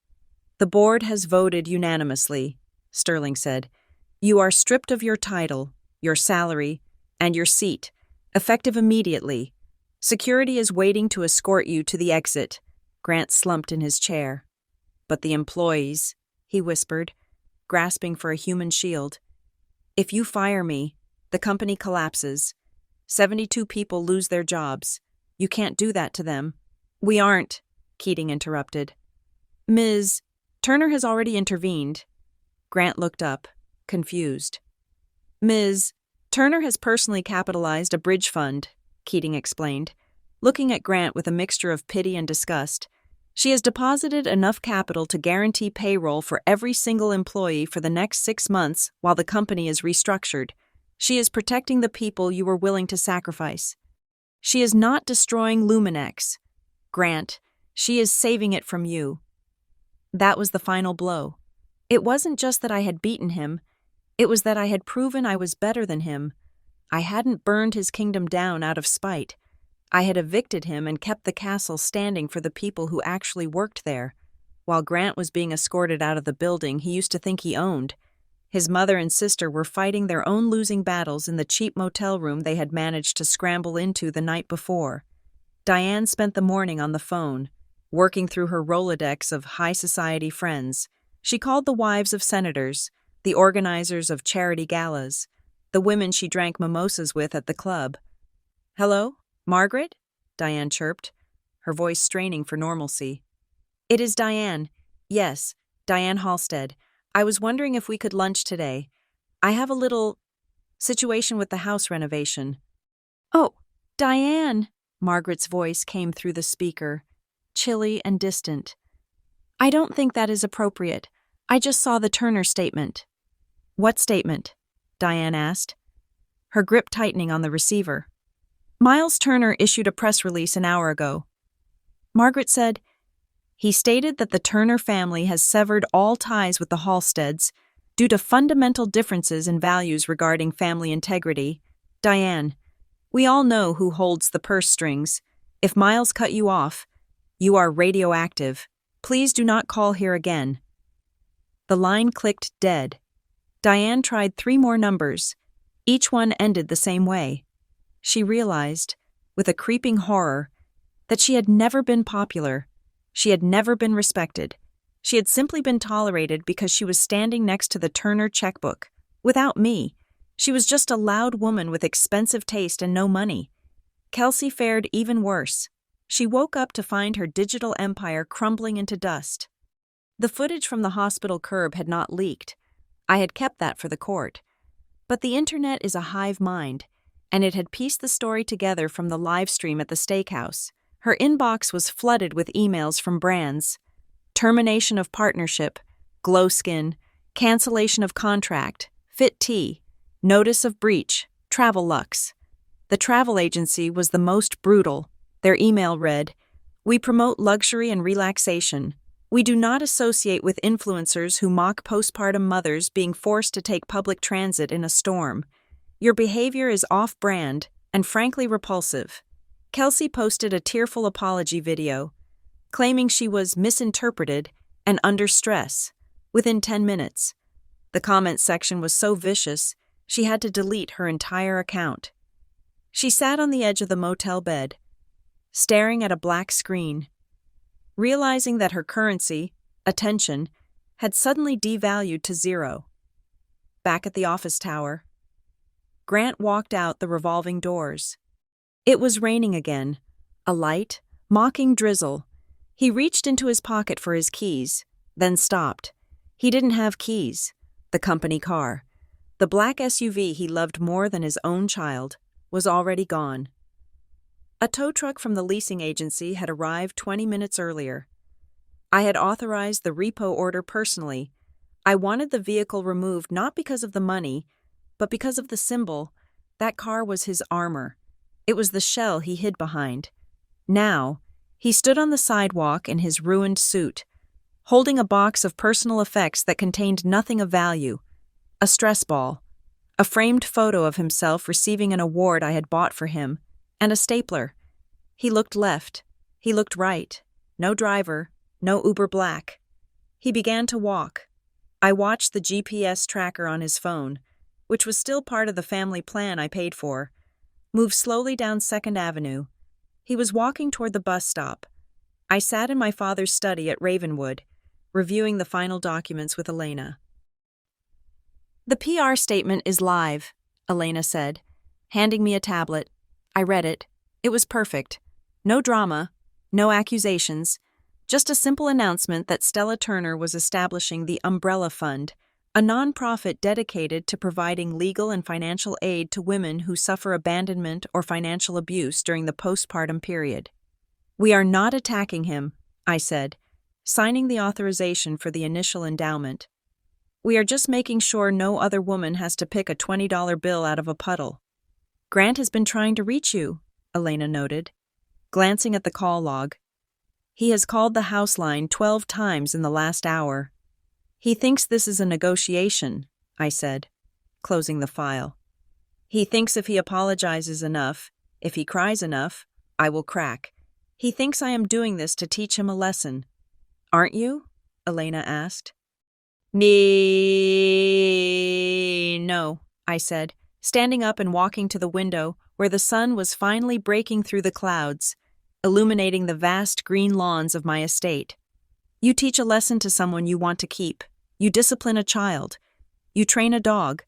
The board has voted unanimously, Sterling said. You are stripped of your title, your salary, and your seat, effective immediately. Security is waiting to escort you to the exit. Grant slumped in his chair. But the employees, he whispered, grasping for a human shield. If you fire me, the company collapses. 72 people lose their jobs. You can't do that to them. We aren't, Keating interrupted. Ms. Turner has already intervened. Grant looked up, confused. Ms. Turner has personally capitalized a bridge fund, Keating explained, looking at Grant with a mixture of pity and disgust. She has deposited enough capital to guarantee payroll for every single employee for the next 6 months while the company is restructured. She is protecting the people you were willing to sacrifice. She is not destroying Luminex. Grant, she is saving it from you. That was the final blow. It wasn't just that I had beaten him, it was that I had proven I was better than him. I hadn't burned his kingdom down out of spite. I had evicted him and kept the castle standing for the people who actually worked there. While Grant was being escorted out of the building he used to think he owned, his mother and sister were fighting their own losing battles in the cheap motel room they had managed to scramble into the night before. Diane spent the morning on the phone, working through her Rolodex of high society friends. She called the wives of senators, the organizers of charity galas, the women she drank mimosas with at the club. "Hello, Margaret?" Diane chirped, her voice straining for normalcy. "It is Diane. Yes, Diane Halstead. I was wondering if we could lunch today. I have a little situation with the house renovation." "Oh, Diane," Margaret's voice came through the speaker, chilly and distant. "I don't think that is appropriate. I just saw the Turner statement." "What statement?" Diane asked, her grip tightening on the receiver. "Miles Turner issued a press release an hour ago." Margaret said, "He stated that the Turner family has severed all ties with the Halsteads due to fundamental differences in values regarding family integrity." "Diane, we all know who holds the purse strings. If Miles cut you off, you are radioactive. Please do not call here again." The line clicked dead. Diane tried 3 more numbers. Each one ended the same way. She realized, with a creeping horror, that she had never been popular. She had never been respected. She had simply been tolerated because she was standing next to the Turner checkbook. Without me, she was just a loud woman with expensive taste and no money. Kelsey fared even worse. She woke up to find her digital empire crumbling into dust. The footage from the hospital curb had not leaked. I had kept that for the court. But the internet is a hive mind, and it had pieced the story together from the live stream at the steakhouse. Her inbox was flooded with emails from brands: termination of partnership, glow skin, cancellation of contract, fit tea, notice of breach, travel lux. The travel agency was the most brutal. Their email read, "We promote luxury and relaxation. We do not associate with influencers who mock postpartum mothers being forced to take public transit in a storm. Your behavior is off-brand and frankly repulsive." Kelsey posted a tearful apology video, claiming she was misinterpreted and under stress, within 10 minutes. The comment section was so vicious, she had to delete her entire account. She sat on the edge of the motel bed, staring at a black screen, realizing that her currency, attention, had suddenly devalued to 0. Back at the office tower, Grant walked out the revolving doors. It was raining again, a light, mocking drizzle. He reached into his pocket for his keys, then stopped. He didn't have keys. The company car, the black SUV he loved more than his own child, was already gone. A tow truck from the leasing agency had arrived 20 minutes earlier. I had authorized the repo order personally. I wanted the vehicle removed not because of the money, but because of the symbol. That car was his armor. It was the shell he hid behind. Now, he stood on the sidewalk in his ruined suit, holding a box of personal effects that contained nothing of value: a stress ball, a framed photo of himself receiving an award I had bought for him, and a stapler. He looked left. He looked right. No driver. No Uber Black. He began to walk. I watched the GPS tracker on his phone, which was still part of the family plan I paid for, move slowly down 2nd Avenue. He was walking toward the bus stop. I sat in my father's study at Ravenwood, reviewing the final documents with Elena. "The PR statement is live," Elena said, handing me a tablet. I read it. It was perfect. No drama, no accusations, just a simple announcement that Stella Turner was establishing the Umbrella Fund, a nonprofit dedicated to providing legal and financial aid to women who suffer abandonment or financial abuse during the postpartum period. "We are not attacking him," I said, signing the authorization for the initial endowment. We are just making sure no other woman has to pick a $20 bill out of a puddle. Grant has been trying to reach you, Elena noted, glancing at the call log. He has called the house line 12 times in the last hour. He thinks this is a negotiation, I said, closing the file. He thinks if he apologizes enough, if he cries enough, I will crack. He thinks I am doing this to teach him a lesson. Aren't you? Elena asked. No, I said, standing up and walking to the window where the sun was finally breaking through the clouds, illuminating the vast green lawns of my estate. You teach a lesson to someone you want to keep. You discipline a child. You train a dog.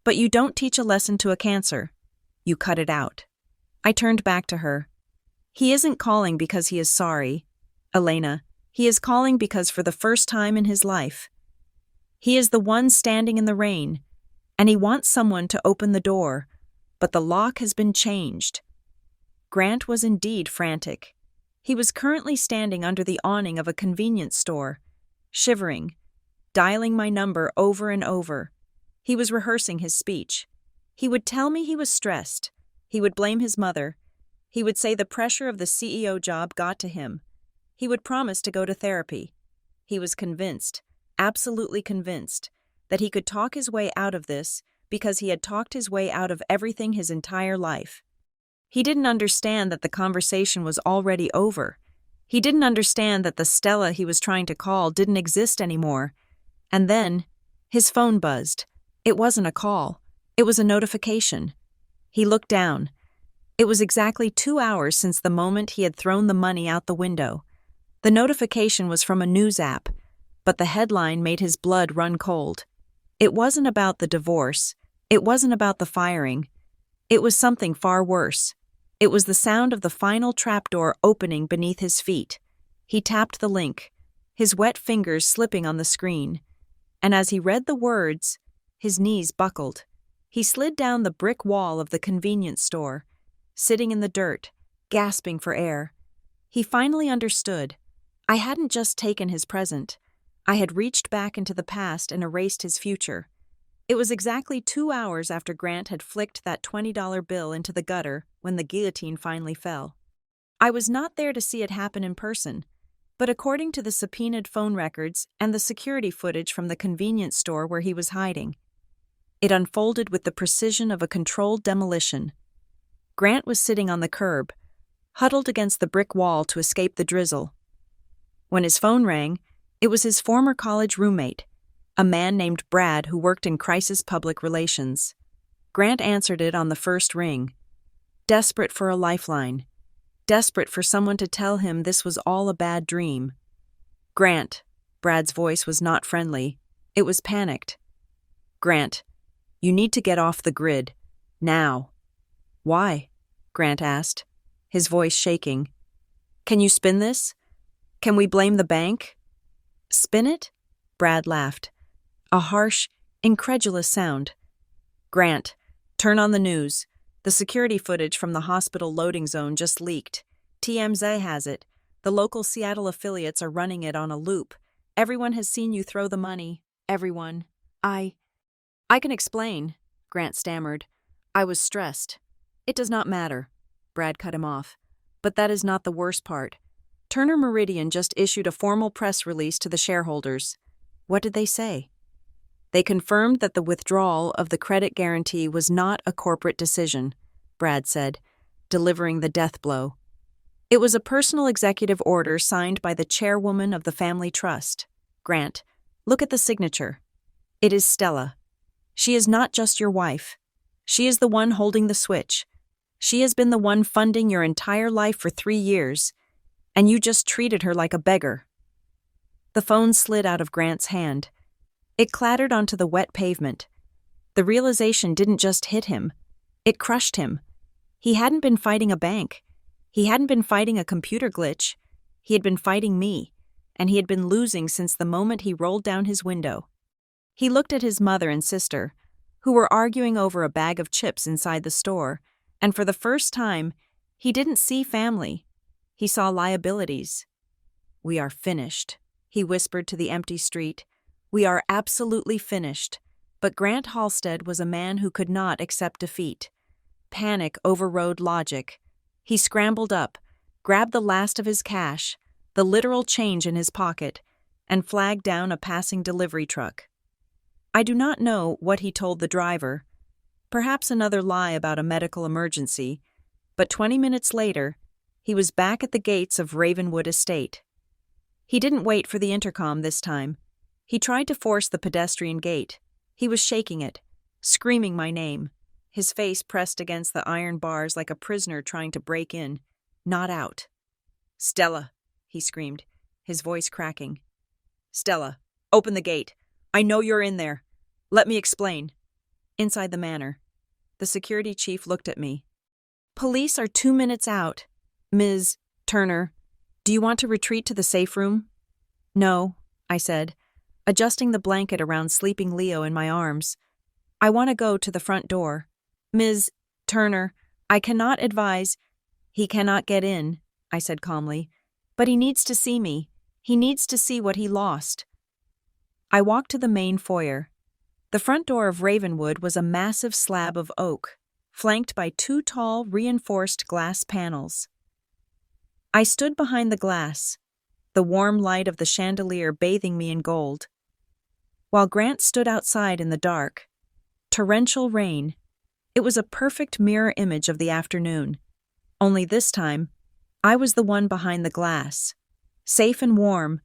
But you don't teach a lesson to a cancer. You cut it out. I turned back to her. He isn't calling because he is sorry, Elena. He is calling because for the first time in his life, he is the one standing in the rain, and he wants someone to open the door, but the lock has been changed. Grant was indeed frantic. He was currently standing under the awning of a convenience store, shivering, dialing my number over and over. He was rehearsing his speech. He would tell me he was stressed. He would blame his mother. He would say the pressure of the CEO job got to him. He would promise to go to therapy. He was convinced, absolutely convinced, that he could talk his way out of this because he had talked his way out of everything his entire life. He didn't understand that the conversation was already over. He didn't understand that the Stella he was trying to call didn't exist anymore. And then, his phone buzzed. It wasn't a call. It was a notification. He looked down. It was exactly 2 hours since the moment he had thrown the money out the window. The notification was from a news app, but the headline made his blood run cold. It wasn't about the divorce. It wasn't about the firing. It was something far worse. It was the sound of the final trapdoor opening beneath his feet. He tapped the link, his wet fingers slipping on the screen. And as he read the words, his knees buckled. He slid down the brick wall of the convenience store, sitting in the dirt, gasping for air. He finally understood. I hadn't just taken his present. I had reached back into the past and erased his future. It was exactly 2 hours after Grant had flicked that $20 bill into the gutter when the guillotine finally fell. I was not there to see it happen in person, but according to the subpoenaed phone records and the security footage from the convenience store where he was hiding, it unfolded with the precision of a controlled demolition. Grant was sitting on the curb, huddled against the brick wall to escape the drizzle. When his phone rang, it was his former college roommate, a man named Brad who worked in crisis public relations. Grant answered it on the first ring, desperate for a lifeline, desperate for someone to tell him this was all a bad dream. Grant, Brad's voice was not friendly, it was panicked. Grant, you need to get off the grid, now. Why? Grant asked, his voice shaking. Can you spin this? Can we blame the bank? Spin it? Brad laughed. A harsh, incredulous sound. Grant, turn on the news. The security footage from the hospital loading zone just leaked. TMZ has it. The local Seattle affiliates are running it on a loop. Everyone has seen you throw the money. Everyone. I can explain, Grant stammered. I was stressed. It does not matter. Brad cut him off. But that is not the worst part. Turner Meridian just issued a formal press release to the shareholders. What did they say? They confirmed that the withdrawal of the credit guarantee was not a corporate decision, Brad said, delivering the death blow. It was a personal executive order signed by the chairwoman of the family trust. Grant, look at the signature. It is Stella. She is not just your wife. She is the one holding the switch. She has been the one funding your entire life for 3 years, and you just treated her like a beggar. The phone slid out of Grant's hand. It clattered onto the wet pavement. The realization didn't just hit him. It crushed him. He hadn't been fighting a bank. He hadn't been fighting a computer glitch. He had been fighting me, and he had been losing since the moment he rolled down his window. He looked at his mother and sister, who were arguing over a bag of chips inside the store, and for the first time, he didn't see family. He saw liabilities. We are finished, he whispered to the empty street. We are absolutely finished. But Grant Halstead was a man who could not accept defeat. Panic overrode logic. He scrambled up, grabbed the last of his cash, the literal change in his pocket, and flagged down a passing delivery truck. I do not know what he told the driver, perhaps another lie about a medical emergency, but 20 minutes later, he was back at the gates of Ravenwood Estate. He didn't wait for the intercom this time. He tried to force the pedestrian gate. He was shaking it, screaming my name, his face pressed against the iron bars like a prisoner trying to break in, not out. "Stella," he screamed, his voice cracking. "Stella, open the gate. I know you're in there. Let me explain." Inside the manor, the security chief looked at me. "Police are 2 minutes out. Ms. Turner, do you want to retreat to the safe room?" "No," I said, adjusting the blanket around sleeping Leo in my arms. "I want to go to the front door. Ms. Turner, I cannot advise—" "He cannot get in," I said calmly. "But he needs to see me. He needs to see what he lost." I walked to the main foyer. The front door of Ravenwood was a massive slab of oak, flanked by 2 tall, reinforced glass panels. I stood behind the glass, the warm light of the chandelier bathing me in gold, while Grant stood outside in the dark. Torrential rain. It was a perfect mirror image of the afternoon. Only this time, I was the one behind the glass, safe and warm,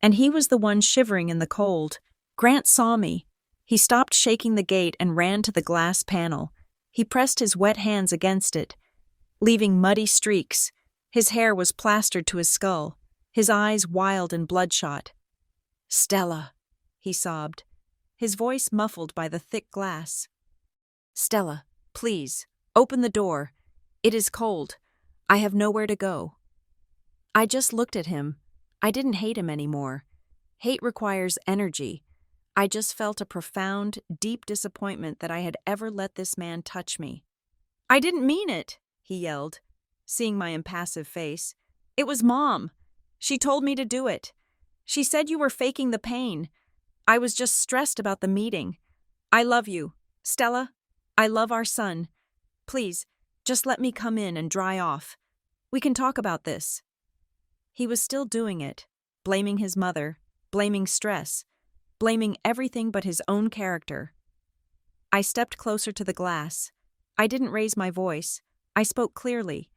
and he was the one shivering in the cold. Grant saw me. He stopped shaking the gate and ran to the glass panel. He pressed his wet hands against it, leaving muddy streaks. His hair was plastered to his skull, his eyes wild and bloodshot. "Stella," he sobbed, his voice muffled by the thick glass. "Stella, please, open the door. It is cold. I have nowhere to go." I just looked at him. I didn't hate him anymore. Hate requires energy. I just felt a profound, deep disappointment that I had ever let this man touch me. "I didn't mean it," he yelled, seeing my impassive face. "It was Mom. She told me to do it. She said you were faking the pain. I was just stressed about the meeting. I love you, Stella. I love our son. Please, just let me come in and dry off. We can talk about this." He was still doing it, blaming his mother, blaming stress, blaming everything but his own character. I stepped closer to the glass. I didn't raise my voice. I spoke clearly,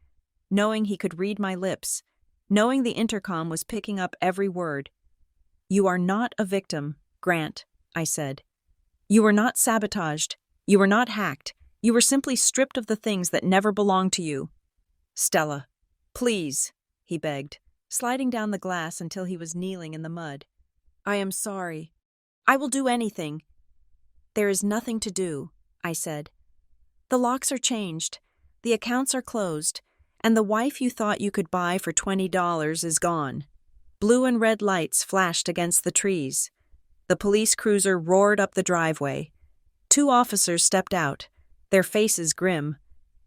knowing he could read my lips, knowing the intercom was picking up every word. "You are not a victim, Grant," I said. "You were not sabotaged. You were not hacked. You were simply stripped of the things that never belonged to you." "Stella, please," he begged, sliding down the glass until he was kneeling in the mud. "I am sorry. I will do anything." "There is nothing to do," I said. "The locks are changed, the accounts are closed, and the wife you thought you could buy for $20 is gone." Blue and red lights flashed against the trees. The police cruiser roared up the driveway. 2 officers stepped out, their faces grim.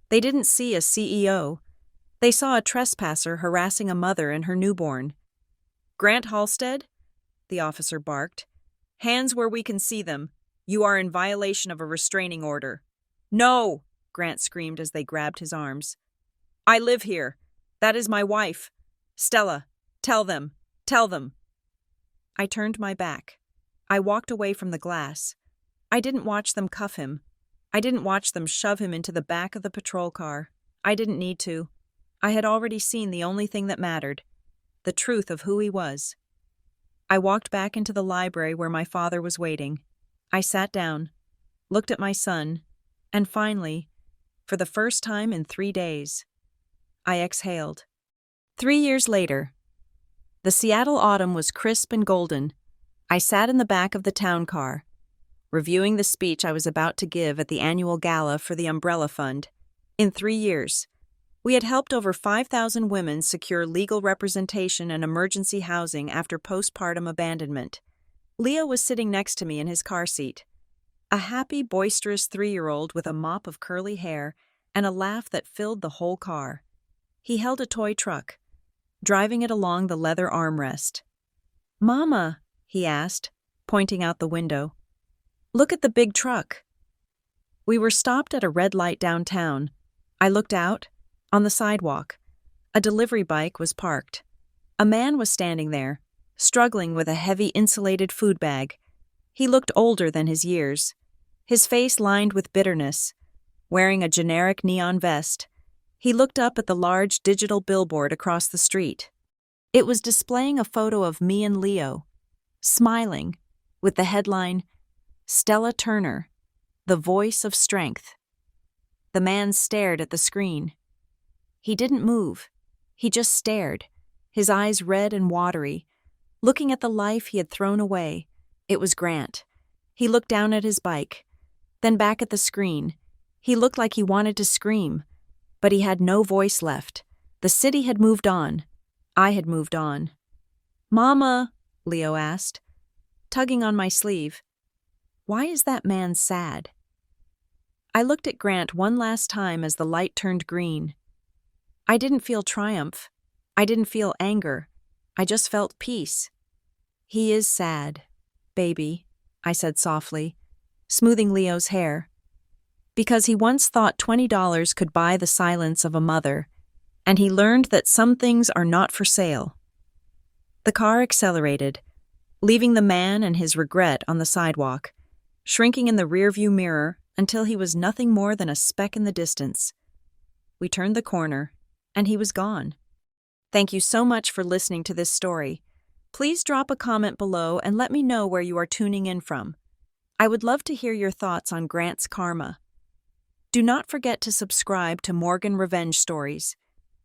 They didn't see a CEO. They saw a trespasser harassing a mother and her newborn. "Grant Halstead?" the officer barked. "Hands where we can see them. You are in violation of a restraining order." "No!" Grant screamed as they grabbed his arms. "I live here. That is my wife. Stella, tell them. Tell them." I turned my back. I walked away from the glass. I didn't watch them cuff him. I didn't watch them shove him into the back of the patrol car. I didn't need to. I had already seen the only thing that mattered, the truth of who he was. I walked back into the library where my father was waiting. I sat down, looked at my son, and finally, for the first time in 3 days, I exhaled. 3 years later, the Seattle autumn was crisp and golden. I sat in the back of the town car, reviewing the speech I was about to give at the annual gala for the Umbrella Fund. In 3 years, we had helped over 5,000 women secure legal representation and emergency housing after postpartum abandonment. Leo was sitting next to me in his car seat, a happy, boisterous 3-year-old with a mop of curly hair and a laugh that filled the whole car. He held a toy truck, driving it along the leather armrest. "Mama," he asked, pointing out the window. "Look at the big truck." We were stopped at a red light downtown. I looked out. On the sidewalk, a delivery bike was parked. A man was standing there, struggling with a heavy insulated food bag. He looked older than his years, his face lined with bitterness. Wearing a generic neon vest, he looked up at the large digital billboard across the street. It was displaying a photo of me and Leo, smiling, with the headline, "Stella Turner, the voice of strength." The man stared at the screen. He didn't move. He just stared, his eyes red and watery, looking at the life he had thrown away. It was Grant. He looked down at his bike, then back at the screen. He looked like he wanted to scream, but he had no voice left. The city had moved on. I had moved on. "Mama," Leo asked, tugging on my sleeve, "why is that man sad?" I looked at Grant one last time as the light turned green. I didn't feel triumph. I didn't feel anger. I just felt peace. "He is sad, baby," I said softly, smoothing Leo's hair. Because he once thought $20 could buy the silence of a mother, and he learned that some things are not for sale. The car accelerated, leaving the man and his regret on the sidewalk, shrinking in the rearview mirror until he was nothing more than a speck in the distance. We turned the corner, and he was gone. Thank you so much for listening to this story. Please drop a comment below and let me know where you are tuning in from. I would love to hear your thoughts on Grant's karma. Do not forget to subscribe to Morgan Revenge Stories.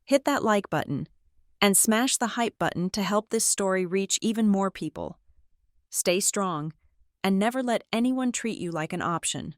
Hit that like button, and smash the hype button to help this story reach even more people. Stay strong, and never let anyone treat you like an option.